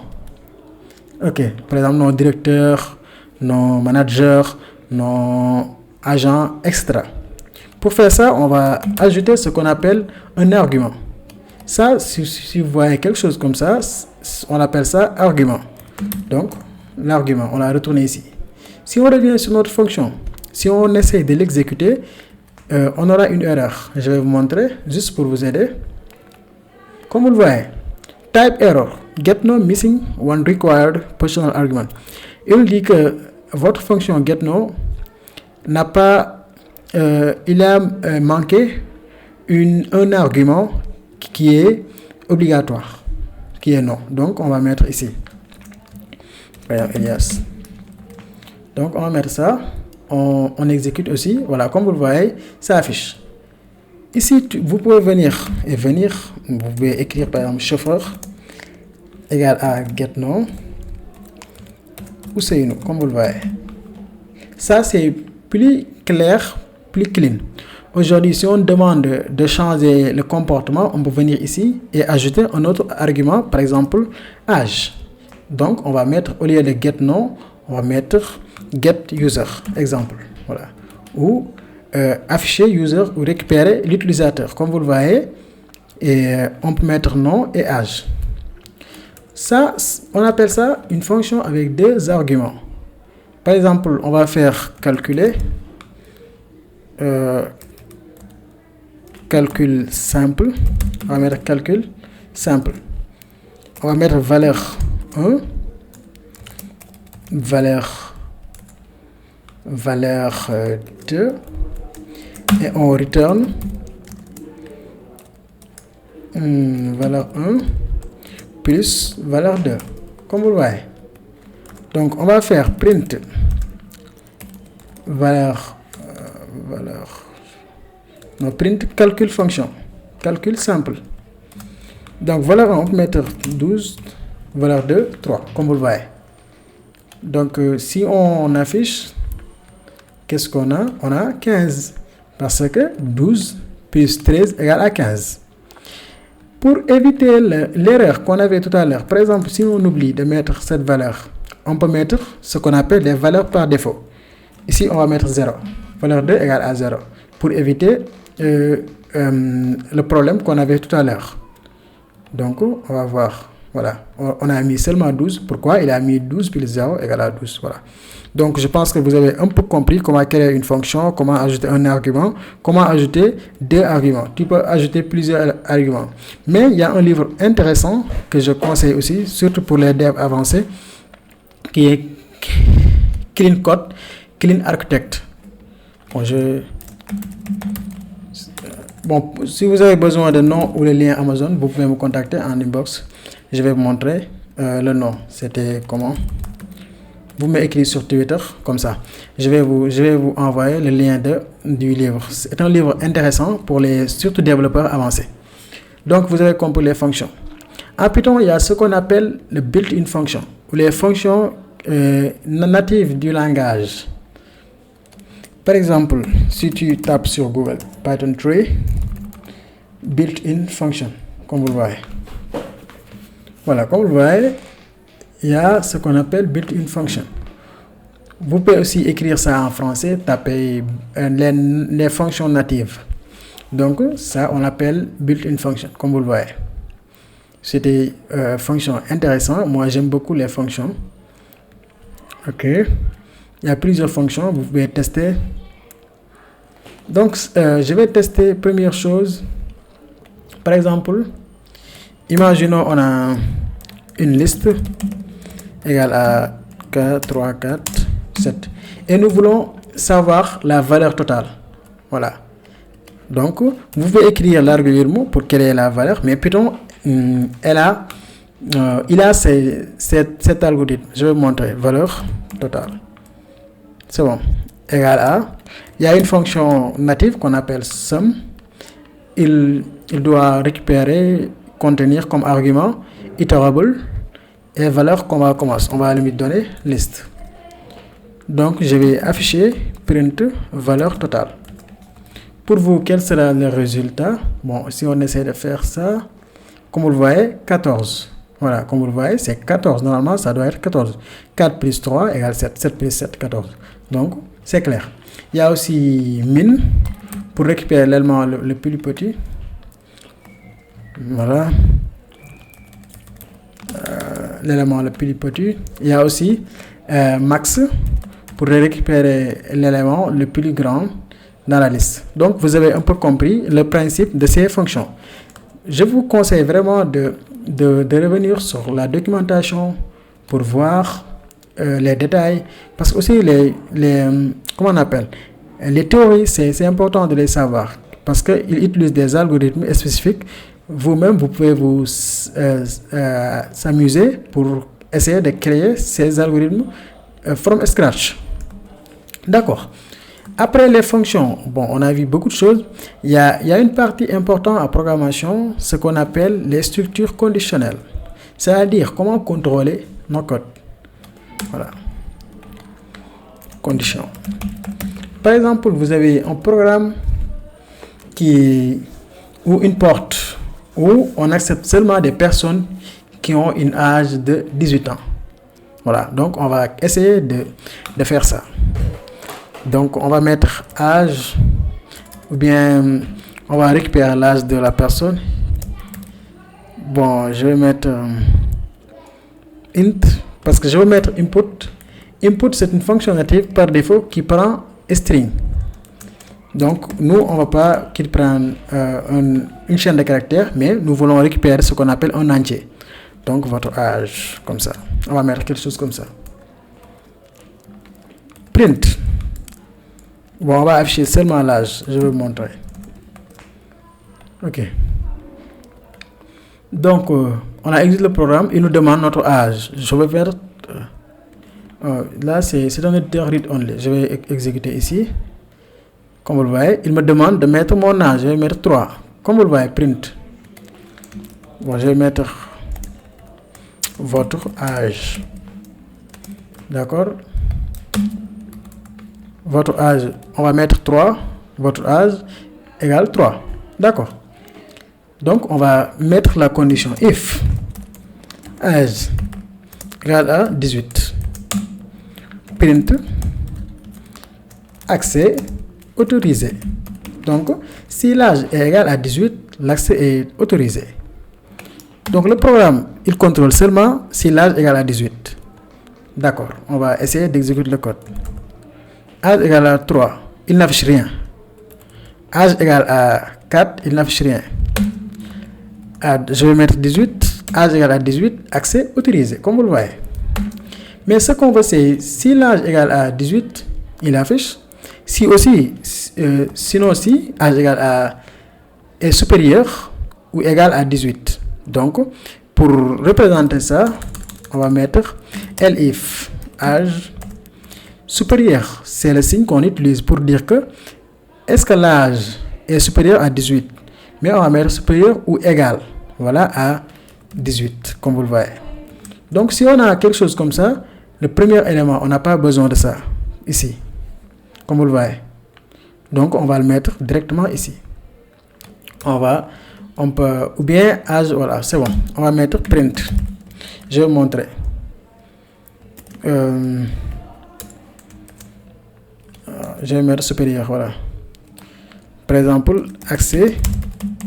Ok, par exemple, nom directeur, nom manager, nom agent, extra. Pour faire ça, on va ajouter ce qu'on appelle un argument. Ça, si vous voyez quelque chose comme ça, on appelle ça argument. Donc, l'argument, on l'a retourné ici. Si on revient sur notre fonction, si on essaie de l'exécuter, on aura une erreur. Je vais vous montrer, juste pour vous aider. Comme vous le voyez, type error, getNo missing one required positional argument. Il dit que votre fonction getNo n'a pas, il a manqué un argument qui est obligatoire, qui est non. Donc, on va mettre ici. Elias. Donc, on va mettre ça. On exécute aussi. Voilà, comme vous le voyez, ça affiche. Ici, vous pouvez venir, vous pouvez écrire par exemple chauffeur égale à getNow ou Seynou, comme vous le voyez. Ça, c'est plus clair, plus clean. Aujourd'hui, si on demande de changer le comportement, on peut venir ici et ajouter un autre argument, par exemple âge. Donc, on va mettre, au lieu de getNow, on va mettre getUser, exemple. Voilà. Ou afficher user ou récupérer l'utilisateur. Comme vous le voyez, et on peut mettre nom et âge. Ça, on appelle ça une fonction avec deux arguments. Par exemple, on va faire calculer, calcul simple. On va mettre calcul simple. On va mettre valeur 1, valeur 2, et on return valeur 1 plus valeur 2, comme vous le voyez. Donc on va faire print print calcul fonction, calcul simple. Donc valeur 1, on peut mettre 12, valeur 2, 3, comme vous le voyez. Donc si on affiche, qu'est-ce qu'on a? On a 15, parce que 12 plus 13 égale à 15. Pour éviter l'erreur qu'on avait tout à l'heure, par exemple, si on oublie de mettre cette valeur, on peut mettre ce qu'on appelle les valeurs par défaut. Ici, on va mettre 0. Valeur 2 égale à 0. Pour éviter le problème qu'on avait tout à l'heure. Donc, on va voir. Voilà. On a mis seulement 12. Pourquoi? Il a mis 12 plus 0 égale à 12. Voilà. Donc, je pense que vous avez un peu compris comment créer une fonction, comment ajouter un argument, comment ajouter deux arguments. Tu peux ajouter plusieurs arguments. Mais il y a un livre intéressant que je conseille aussi, surtout pour les devs avancés, qui est Clean Code, Clean Architect. Bon, si vous avez besoin de nom ou le lien Amazon, vous pouvez me contacter en inbox. Je vais vous montrer le nom. C'était comment? Vous m'écrivez sur Twitter, comme ça. Je vais vous envoyer le lien du livre. C'est un livre intéressant pour les surtout développeurs avancés. Donc, vous avez compris les fonctions. En Python, il y a ce qu'on appelle le built-in function, ou les fonctions natives du langage. Par exemple, si tu tapes sur Google Python 3 built-in function, comme vous le voyez. Voilà, comme vous le voyez, il y a ce qu'on appelle built-in function. Vous pouvez aussi écrire ça en français, taper les fonctions natives. Donc, ça, on appelle built-in function, comme vous le voyez. C'était fonction intéressant. Moi, j'aime beaucoup les fonctions. OK. Il y a plusieurs fonctions, vous pouvez tester. Donc, je vais tester première chose. Par exemple, imaginons on a une liste égale à 4, 3, 4, 7. Et nous voulons savoir la valeur totale. Voilà. Donc, vous pouvez écrire l'algorithme pour créer la valeur, mais Python, il a cet algorithme. Je vais vous montrer. Valeur totale. C'est bon. Égal à. Il y a une fonction native qu'on appelle sum. Il doit récupérer, contenir comme argument iterable et valeur qu'on va commencer. On va lui donner liste. Donc, je vais afficher print valeur totale. Pour vous, quel sera le résultat? Bon, si on essaie de faire ça, comme vous le voyez, 14. Voilà, comme vous le voyez, c'est 14. Normalement, ça doit être 14. 4 plus 3 égale 7. 7 plus 7, 14. Donc, c'est clair. Il y a aussi min pour récupérer l'élément le plus petit. Voilà. L'élément le plus petit. Il y a aussi max pour récupérer l'élément le plus grand dans la liste. Donc, vous avez un peu compris le principe de ces fonctions. Je vous conseille vraiment de revenir sur la documentation pour voir les détails. Parce que aussi, comment on appelle? Les théories, c'est important de les savoir. Parce qu'ils utilisent des algorithmes spécifiques. Vous-même, vous pouvez vous s'amuser pour essayer de créer ces algorithmes from scratch. D'accord. Après les fonctions, bon, on a vu beaucoup de choses. Il y a une partie importante en programmation, ce qu'on appelle les structures conditionnelles. C'est-à-dire comment contrôler nos codes. Voilà. Conditions. Par exemple, vous avez un programme ou une porte où on accepte seulement des personnes qui ont un âge de 18 ans. Voilà, donc on va essayer de faire ça. Donc on va mettre âge, ou bien on va récupérer l'âge de la personne. Bon, je vais mettre int, parce que je vais mettre input. Input, c'est une fonctionnalité par défaut qui prend string. Donc nous, on ne va pas qu'il prenne une chaîne de caractères, mais nous voulons récupérer ce qu'on appelle un entier. Donc votre âge, comme ça. On va mettre quelque chose comme ça. Print. Bon, on va afficher seulement l'âge. Je vais vous montrer. Ok. Donc, on a exécuté le programme. Il nous demande notre âge. Je vais faire... là, c'est un éditeur read only. Je vais exécuter ici. Comme vous le voyez, il me demande de mettre mon âge. Je vais mettre 3. Comme vous le voyez, print. Bon, je vais mettre votre âge. D'accord? Votre âge, on va mettre 3. Votre âge égale 3. D'accord? Donc, on va mettre la condition if âge égale à 18. Print accès autorisé. Donc, si l'âge est égal à 18, l'accès est autorisé. Donc, le programme, il contrôle seulement si l'âge est égal à 18. D'accord, on va essayer d'exécuter le code. Âge égal à 3, il n'affiche rien. Âge égal à 4, il n'affiche rien. Je vais mettre 18, âge égal à 18, accès autorisé, comme vous le voyez. Mais ce qu'on veut, c'est si l'âge est égal à 18, il affiche. Si aussi, sinon si âge égal à est supérieur ou égal à 18. Donc, pour représenter ça, on va mettre elif âge supérieur. C'est le signe qu'on utilise pour dire que est-ce que l'âge est supérieur à 18. Mais on va mettre supérieur ou égal. Voilà, à 18, comme vous le voyez. Donc, si on a quelque chose comme ça, le premier élément, on n'a pas besoin de ça, ici, comme vous le voyez. Donc, on va le mettre directement ici. On peut, ou bien âge, voilà, c'est bon. On va mettre print. Je vais vous montrer. Je vais mettre supérieur, voilà. Par exemple, accès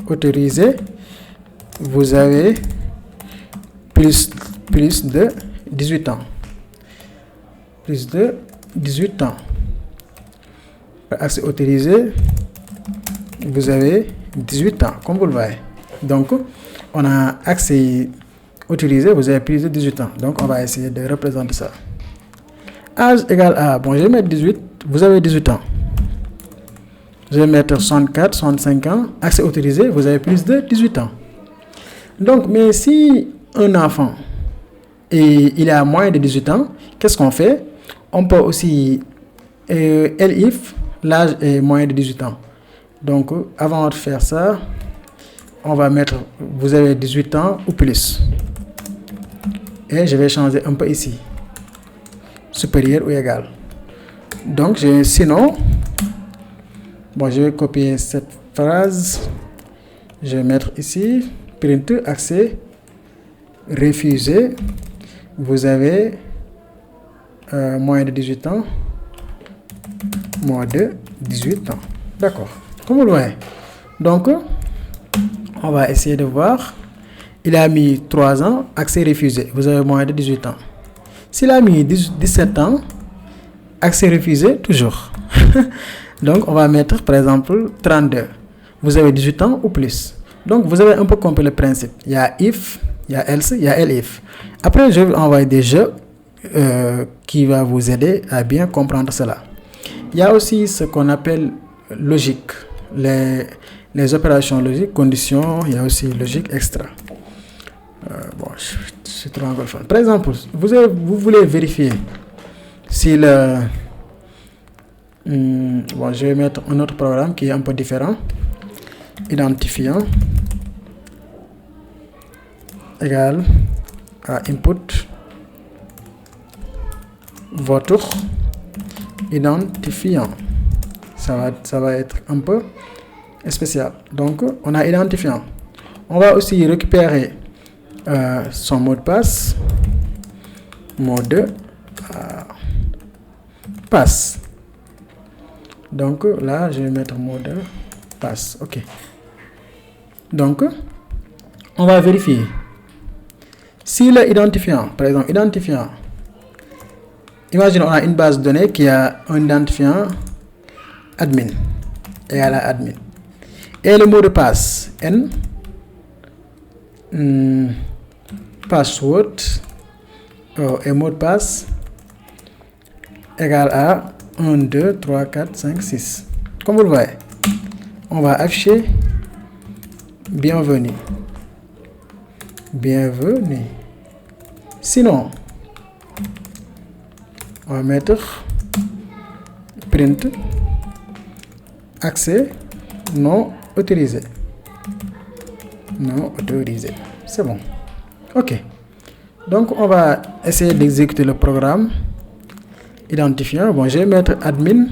autorisé. Vous avez plus de 18 ans. Plus de 18 ans. Accès autorisé. Vous avez 18 ans, comme vous le voyez. Donc, on a accès autorisé, vous avez plus de 18 ans. Donc, on va essayer de représenter ça. Âge égal à, bon, je vais mettre 18, vous avez 18 ans. Je vais mettre 64, 65 ans. Accès autorisé, vous avez plus de 18 ans. Donc, mais si un enfant il a moins de 18 ans, qu'est-ce qu'on fait? On peut aussi elif, l'âge est moins de 18 ans. Donc, avant de faire ça, on va mettre, vous avez 18 ans ou plus. Et je vais changer un peu ici. Supérieur ou égal. Donc, sinon, bon, je vais copier cette phrase. Je vais mettre ici, print, accès, refusé. Vous avez moins de 18 ans. Moins de 18 ans. D'accord. Comme vous le voyez. Donc, on va essayer de voir. Il a mis 3 ans, accès refusé. Vous avez moins de 18 ans. S'il a mis 17 ans, accès refusé, toujours. Donc, on va mettre, par exemple, 32. Vous avez 18 ans ou plus. Donc, vous avez un peu compris le principe. Il y a if, il y a else, il y a elif. Après, je vais envoyer des jeux qui vont vous aider à bien comprendre cela. Il y a aussi ce qu'on appelle logique. Les opérations logiques, conditions, il y a aussi logique extra. Bon, je suis trop anglophone. Par exemple, vous voulez vérifier si Bon, je vais mettre un autre programme qui est un peu différent. Identifiant égal à input votre identifiant. Ça va être un peu spécial. Donc, on a identifiant. On va aussi récupérer son mot de passe. Mot de passe. Donc, là, je vais mettre mot de passe. OK. Donc, on va vérifier. Si le identifiant, par exemple, identifiant, imagine on a une base de données qui a un identifiant admin égal à admin. Et le mot de passe, N, password, et mot de passe égal à 1, 2, 3, 4, 5, 6. Comme vous le voyez, on va afficher bienvenue. Bienvenue. Sinon, on va mettre print accès non autorisé. Non autorisé. C'est bon. OK. Donc, on va essayer d'exécuter le programme identifiant. Bon, je vais mettre admin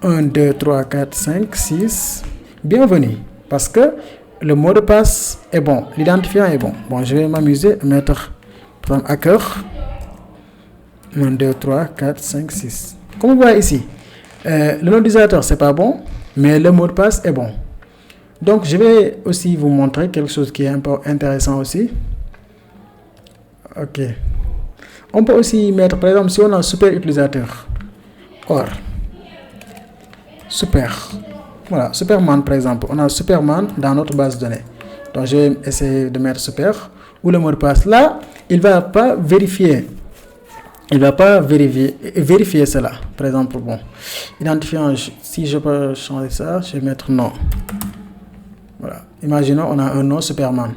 1, 2, 3, 4, 5, 6. Bienvenue. Parce que le mot de passe est bon. L'identifiant est bon. Bon, je vais m'amuser à mettre par exemple hacker 1, 2, 3, 4, 5, 6. Comme vous voyez ici, le nom d'utilisateur, c'est pas bon, mais le mot de passe est bon. Donc, je vais aussi vous montrer quelque chose qui est un peu intéressant aussi. OK. On peut aussi mettre, par exemple, si on a un super utilisateur, or, super. Voilà, Superman, par exemple. On a Superman dans notre base de données. Donc, je vais essayer de mettre super ou le mot de passe. Là, il ne va pas vérifier. Il ne va pas vérifier cela. Par exemple, bon, identifiant, si je peux changer ça, je vais mettre non. Voilà. Imaginons, on a un nom Superman.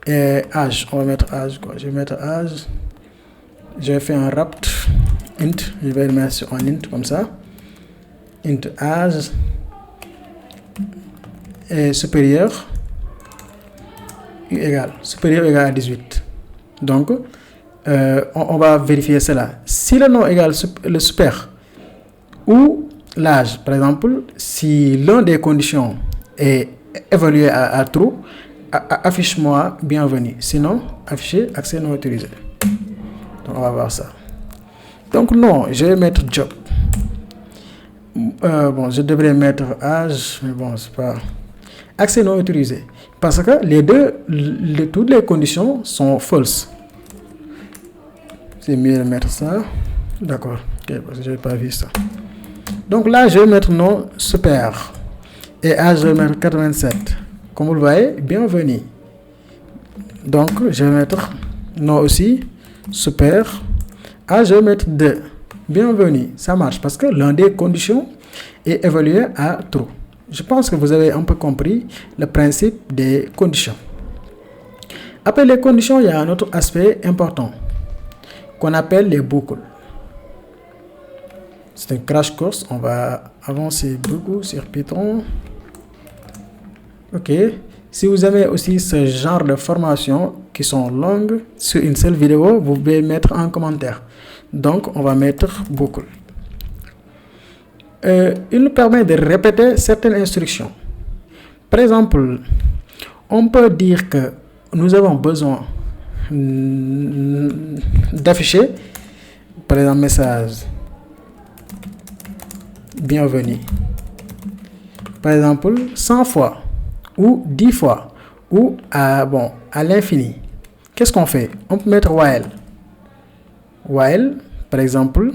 Et âge, on va mettre âge, quoi. Je vais mettre âge. Je vais faire un wrapped int. Je vais le mettre sur un int comme ça. Int âge est supérieur. Supérieur égal à 18. Donc, on va vérifier cela. Si le nom égale le super ou l'âge, par exemple, si l'un des conditions est évalué à true, affiche-moi bienvenue. Sinon, afficher accès non autorisé. Donc, on va voir ça. Donc, non, je vais mettre job. Bon, je devrais mettre âge, mais bon, c'est pas. Accès non autorisé. Parce que toutes les conditions sont false. C'est mieux de mettre ça. D'accord. Okay, parce que je n'ai pas vu ça. Donc là, je vais mettre nom super. Et âge, je vais mettre 87. Comme vous le voyez, bienvenue. Donc, je vais mettre nom aussi, super. Âge, je vais mettre 2. Bienvenue. Ça marche parce que l'un des conditions est évalué à true. Je pense que vous avez un peu compris le principe des conditions. Après les conditions, il y a un autre aspect important qu'on appelle les boucles. C'est un crash course. On va avancer beaucoup sur Python. OK. Si vous avez aussi ce genre de formations qui sont longues sur une seule vidéo, vous pouvez mettre en commentaire. Donc, on va mettre boucle. Il nous permet de répéter certaines instructions. Par exemple, on peut dire que nous avons besoin d'afficher, par exemple, message bienvenue. Par exemple, 100 fois ou 10 fois ou à l'infini. Qu'est-ce qu'on fait? On peut mettre while. While, par exemple,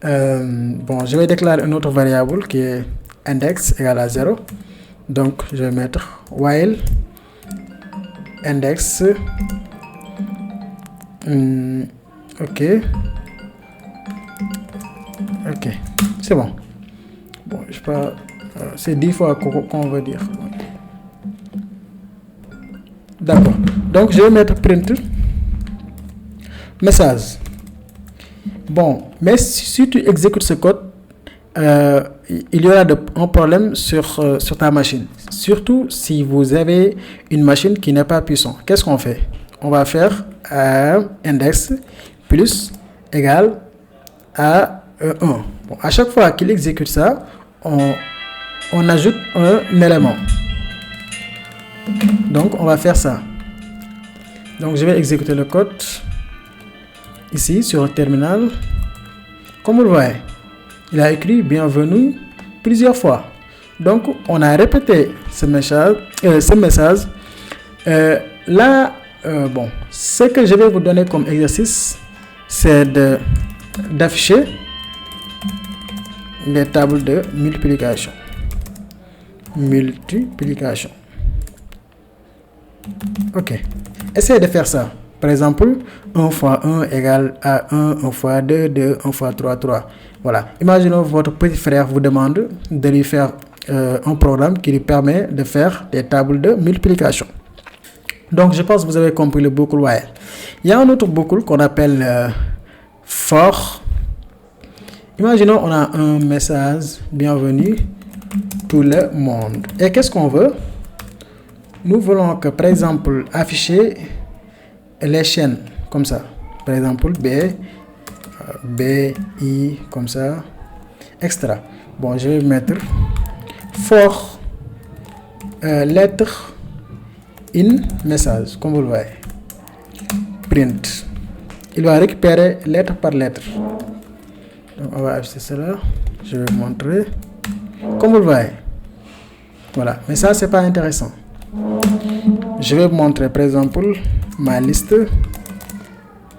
je vais déclarer une autre variable qui est index égale à 0. Donc, je vais mettre while index. OK. OK. C'est bon. Bon, je sais pas. C'est 10 fois qu'on veut dire. D'accord. Donc, je vais mettre print message. Bon, mais si tu exécutes ce code, il y aura un problème sur ta machine. Surtout si vous avez une machine qui n'est pas puissante. Qu'est-ce qu'on fait? On va faire index plus égal à 1. Bon, à chaque fois qu'il exécute ça, on ajoute un élément. Donc, on va faire ça. Donc, je vais exécuter le code ici sur le terminal. Comme vous le voyez, il a écrit bienvenue plusieurs fois. Donc, on a répété ce message. Là, bon, ce que je vais vous donner comme exercice, c'est d'afficher les tables de multiplication. Ok. Essayez de faire ça. Par exemple, 1 fois 1 égale à 1 fois 2, 2, 1 fois 3, 3. Voilà. Imaginons votre petit frère vous demande de lui faire un programme qui lui permet de faire des tables de multiplication. Donc, je pense que vous avez compris le boucle while. Il y a un autre boucle qu'on appelle for. Imaginons on a un message bienvenue tout le monde. Et qu'est-ce qu'on veut? Nous voulons que, par exemple, afficher les chaînes comme ça. Par exemple, B, I, comme ça, extra. Bon, je vais mettre for lettre in message, comme vous le voyez. Print. Il va récupérer lettre par lettre. Donc, on va afficher cela. Je vais vous montrer. Comme vous le voyez. Voilà. Mais ça, c'est pas intéressant. Je vais vous montrer, par exemple, ma liste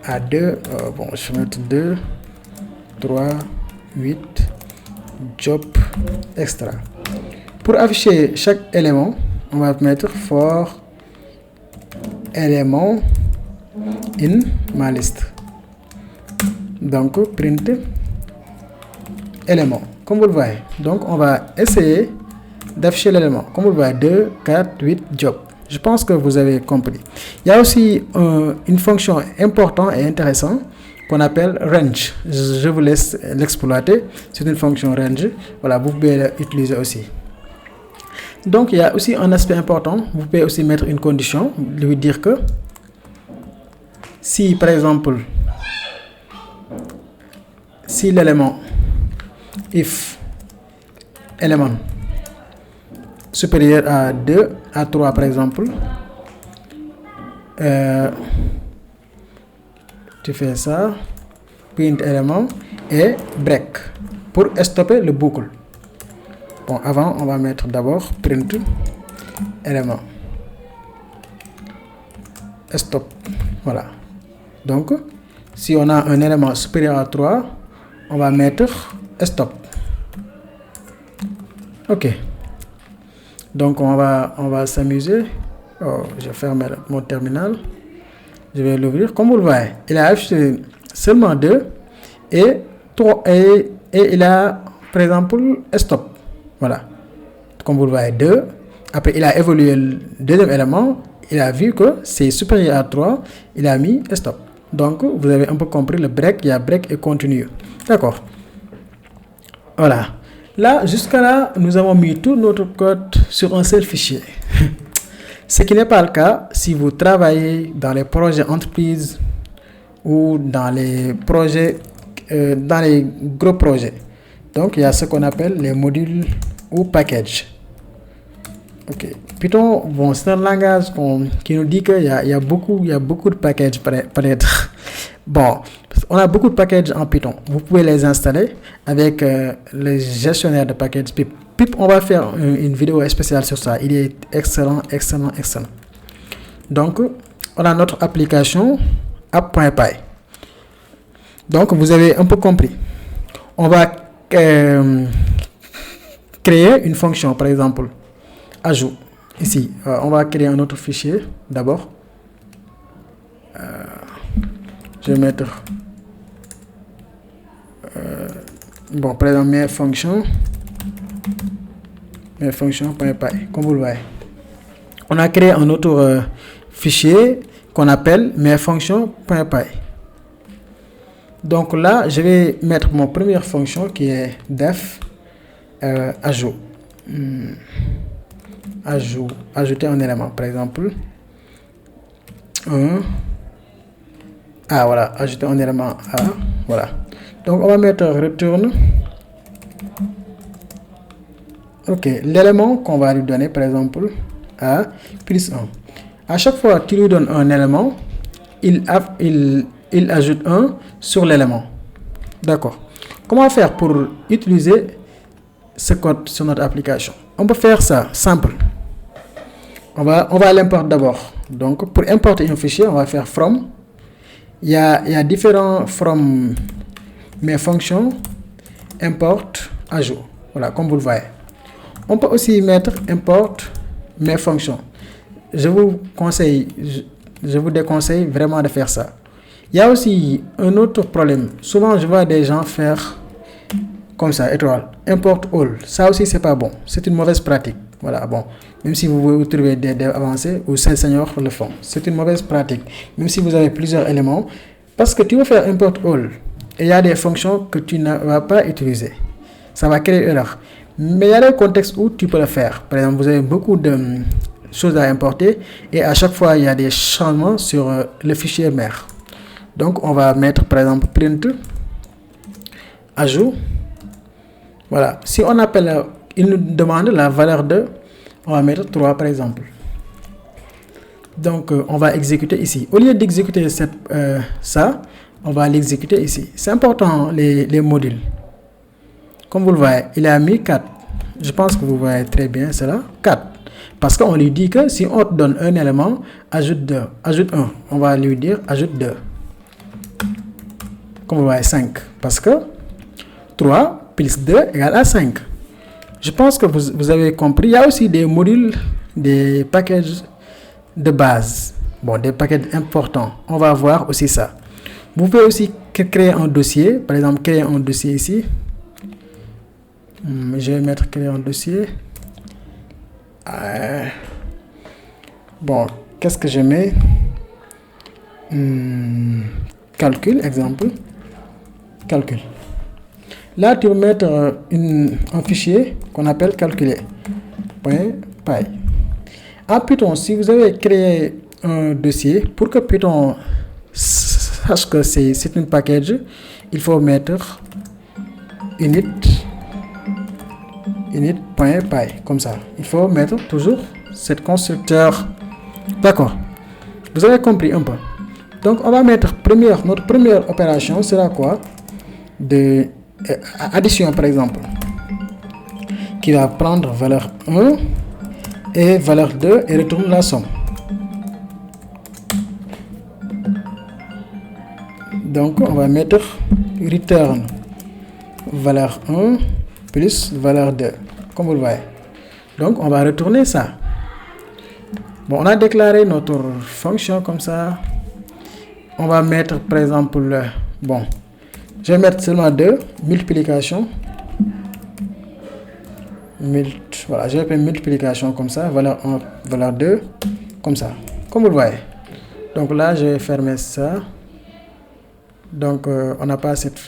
à 2. Bon, je vais mettre 2, 3, 8, job, extra. Pour afficher chaque élément, on va mettre for élément in ma liste. Donc, print élément, comme vous le voyez. Donc, on va essayer d'afficher l'élément. Comme vous le voyez, 2, 4, 8, job. Je pense que vous avez compris. Il y a aussi une fonction importante et intéressante qu'on appelle range. Je vous laisse l'exploiter. C'est une fonction range. Voilà, vous pouvez l'utiliser aussi. Donc, il y a aussi un aspect important. Vous pouvez aussi mettre une condition, lui dire que si, par exemple, si l'élément if élément supérieur à 2, à 3 par exemple, tu fais ça, print élément et break pour stopper le boucle. Bon, avant, on va mettre d'abord print élément stop. Voilà. Donc, si on a un élément supérieur à 3, on va mettre stop. Ok. Donc, on va s'amuser. Oh, je ferme mon terminal. Je vais l'ouvrir. Comme vous le voyez, il a affiché seulement 2 et 3 et il a, par exemple, stop. Voilà. Comme vous le voyez, 2. Après, il a évolué le deuxième élément. Il a vu que c'est supérieur à 3. Il a mis stop. Donc, vous avez un peu compris le break. Il y a break et continue. D'accord. Voilà. Là, jusqu'à là, nous avons mis tout notre code sur un seul fichier. Ce qui n'est pas le cas si vous travaillez dans les projets entreprises ou dans les projets, dans les gros projets. Donc, il y a ce qu'on appelle les modules ou packages. Ok. Python, bon, c'est un langage qui nous dit qu'il y a beaucoup de packages peut-être. Bon, on a beaucoup de packages en Python. Vous pouvez les installer avec le gestionnaire de packages pip. Pip, on va faire une vidéo spéciale sur ça. Il est excellent. Donc, on a notre application app.py. Donc, vous avez un peu compris. On va créer une fonction, par exemple, ajout. Ici, on va créer un autre fichier d'abord. Je vais mettre bon, par exemple, mes fonctions.py, comme vous le voyez. On a créé un autre fichier qu'on appelle mes fonctions.py. Donc là, je vais mettre mon première fonction qui est def ajout. Ajouter un élément, par exemple. Voilà, ajouter un élément A. Voilà. Donc, on va mettre return. Ok, l'élément qu'on va lui donner, par exemple, A plus 1. À chaque fois qu'il lui donne un élément, il ajoute 1 sur l'élément. D'accord. Comment faire pour utiliser ce code sur notre application? On peut faire ça simple. On va l'importer d'abord. Donc, pour importer un fichier, on va faire from. Il y a différents from mes fonctions, import, ajout. Voilà, comme vous le voyez. On peut aussi mettre import mes fonctions. Je vous déconseille vraiment de faire ça. Il y a aussi un autre problème. Souvent, je vois des gens faire comme ça, étoile, import all. Ça aussi, c'est pas bon. C'est une mauvaise pratique. Voilà, bon. Même si vous trouvez des devs avancés ou ces seniors le font. C'est une mauvaise pratique. Même si vous avez plusieurs éléments. Parce que tu veux faire import all. Et il y a des fonctions que tu ne vas pas utiliser. Ça va créer une erreur. Mais il y a des contextes où tu peux le faire. Par exemple, vous avez beaucoup de choses à importer. Et à chaque fois, il y a des changements sur le fichier mère. Donc, on va mettre, par exemple, print, ajout. Voilà. Si on appelle, il nous demande la valeur de, on va mettre 3, par exemple. Donc, on va exécuter ici. Au lieu d'exécuter ça, on va l'exécuter ici. C'est important, les modules. Comme vous le voyez, il a mis 4. Je pense que vous voyez très bien cela. 4. Parce qu'on lui dit que si on te donne un élément, ajoute 2. Ajoute 1. On va lui dire ajoute 2. Comme vous voyez, 5. Parce que 3 plus 2 égale à 5. Je pense que vous avez compris. Il y a aussi des modules, des packages de base. Bon, des packages importants. On va voir aussi ça. Vous pouvez aussi créer un dossier. Par exemple, créer un dossier ici. Je vais mettre créer un dossier. Bon, qu'est-ce que je mets? Calcul, exemple. Calcul. Là, tu vas mettre un fichier qu'on appelle calculer.py. En Python, si vous avez créé un dossier, pour que Python sache que c'est une package, il faut mettre init.py, comme ça. Il faut mettre toujours cet constructeur. D'accord. Vous avez compris un peu. Donc, on va mettre notre première opération sera quoi? De addition, par exemple, qui va prendre valeur 1 et valeur 2 et retourne la somme. Donc, on va mettre return valeur 1 plus valeur 2, comme vous le voyez. Donc, on va retourner ça. Bon, on a déclaré notre fonction comme ça. On va mettre, par exemple, je vais mettre seulement 2, multiplication. Voilà, je vais faire multiplication comme ça, valeur 1, valeur 2, comme ça, comme vous le voyez. Donc là, je vais fermer ça. Donc, on n'a pas cette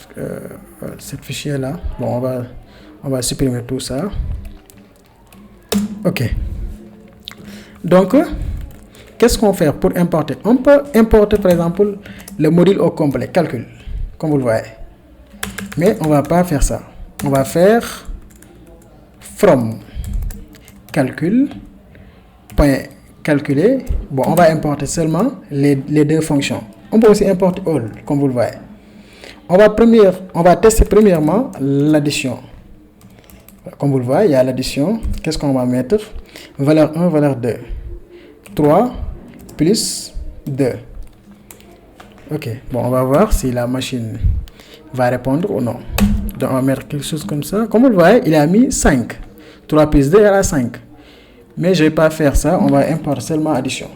fichier là. Bon, on va supprimer tout ça. Ok. Donc, qu'est-ce qu'on fait pour importer? On peut importer, par exemple, le module au complet, calcul, comme vous le voyez. Mais on ne va pas faire ça. On va faire from calcul, point calculer. Bon, on va importer seulement les deux fonctions. On peut aussi importer all, comme vous le voyez. On va tester premièrement l'addition. Comme vous le voyez, il y a l'addition. Qu'est-ce qu'on va mettre? Valeur 1, valeur 2. 3 plus 2. Ok, bon, on va voir si la machine va répondre ou non. Donc, on va mettre quelque chose comme ça. Comme vous le voyez, il a mis 5. 3 plus 2 égale à 5. Mais je ne vais pas faire ça. On va importer seulement addition.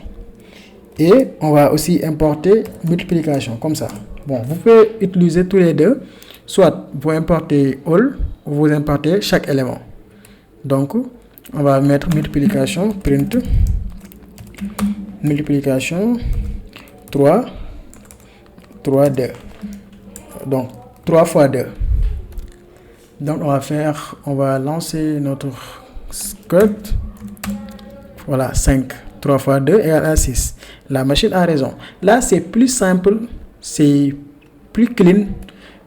Et on va aussi importer multiplication, comme ça. Bon, vous pouvez utiliser tous les deux. Soit vous importez all, ou vous importez chaque élément. Donc, on va mettre multiplication, print. Multiplication, 3, 2. Donc, 3 fois 2. Donc on va lancer notre script. Voilà, 5. 3 fois 2 égale à 6. La machine a raison. Là, c'est plus simple, c'est plus clean.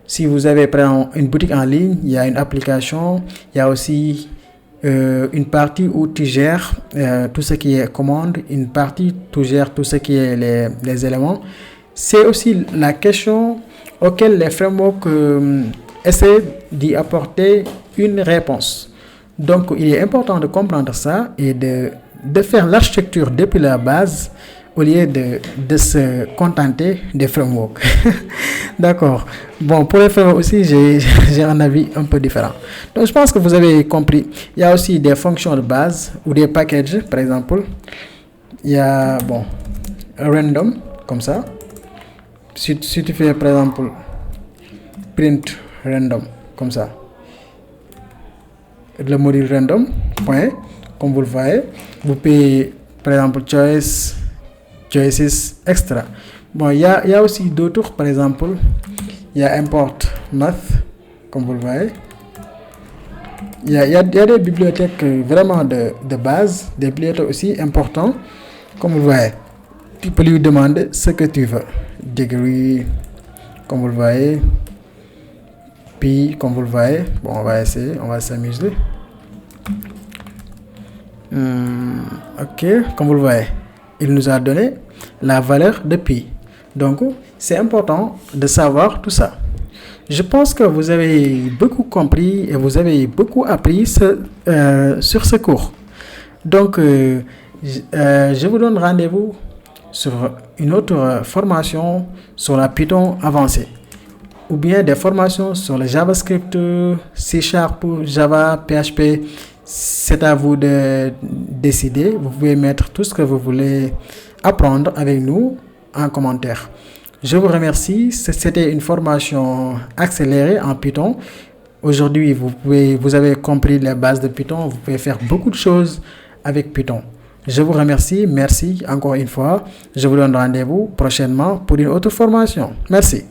Si vous avez par exemple une boutique en ligne, il y a une application, il y a aussi une partie où tu gères tout ce qui est commande, une partie où tu gères tout ce qui est les éléments. C'est aussi la question auquel les frameworks essaient d'y apporter une réponse. Donc, il est important de comprendre ça et de faire l'architecture depuis la base au lieu de se contenter des frameworks. D'accord. Bon, pour les frameworks aussi, j'ai un avis un peu différent. Donc, je pense que vous avez compris. Il y a aussi des fonctions de base ou des packages, par exemple. Il y a, random, comme ça. Si tu fais, par exemple, print random, comme ça. Le module random, point, comme vous le voyez. Vous pouvez, par exemple, choices extra. Bon, il y a aussi d'autres, par exemple, il y a import math, comme vous le voyez. Il y a des bibliothèques vraiment de base, des bibliothèques aussi importantes, comme vous le voyez. Tu peux lui demander ce que tu veux. Degree, comme vous le voyez. Pi, comme vous le voyez. Bon, on va essayer, on va s'amuser. Ok, comme vous le voyez, il nous a donné la valeur de pi. Donc, c'est important de savoir tout ça. Je pense que vous avez beaucoup compris et vous avez beaucoup appris sur ce cours. Donc, je vous donne rendez-vous sur une autre formation sur la Python avancée ou bien des formations sur le JavaScript, C#, Java, PHP. C'est à vous de décider. Vous pouvez mettre tout ce que vous voulez apprendre avec nous en commentaire. Je vous remercie. C'était une formation accélérée en Python. Aujourd'hui, vous avez compris les bases de Python. Vous pouvez faire beaucoup de choses avec Python. Je vous remercie. Merci encore une fois. Je vous donne rendez-vous prochainement pour une autre formation. Merci.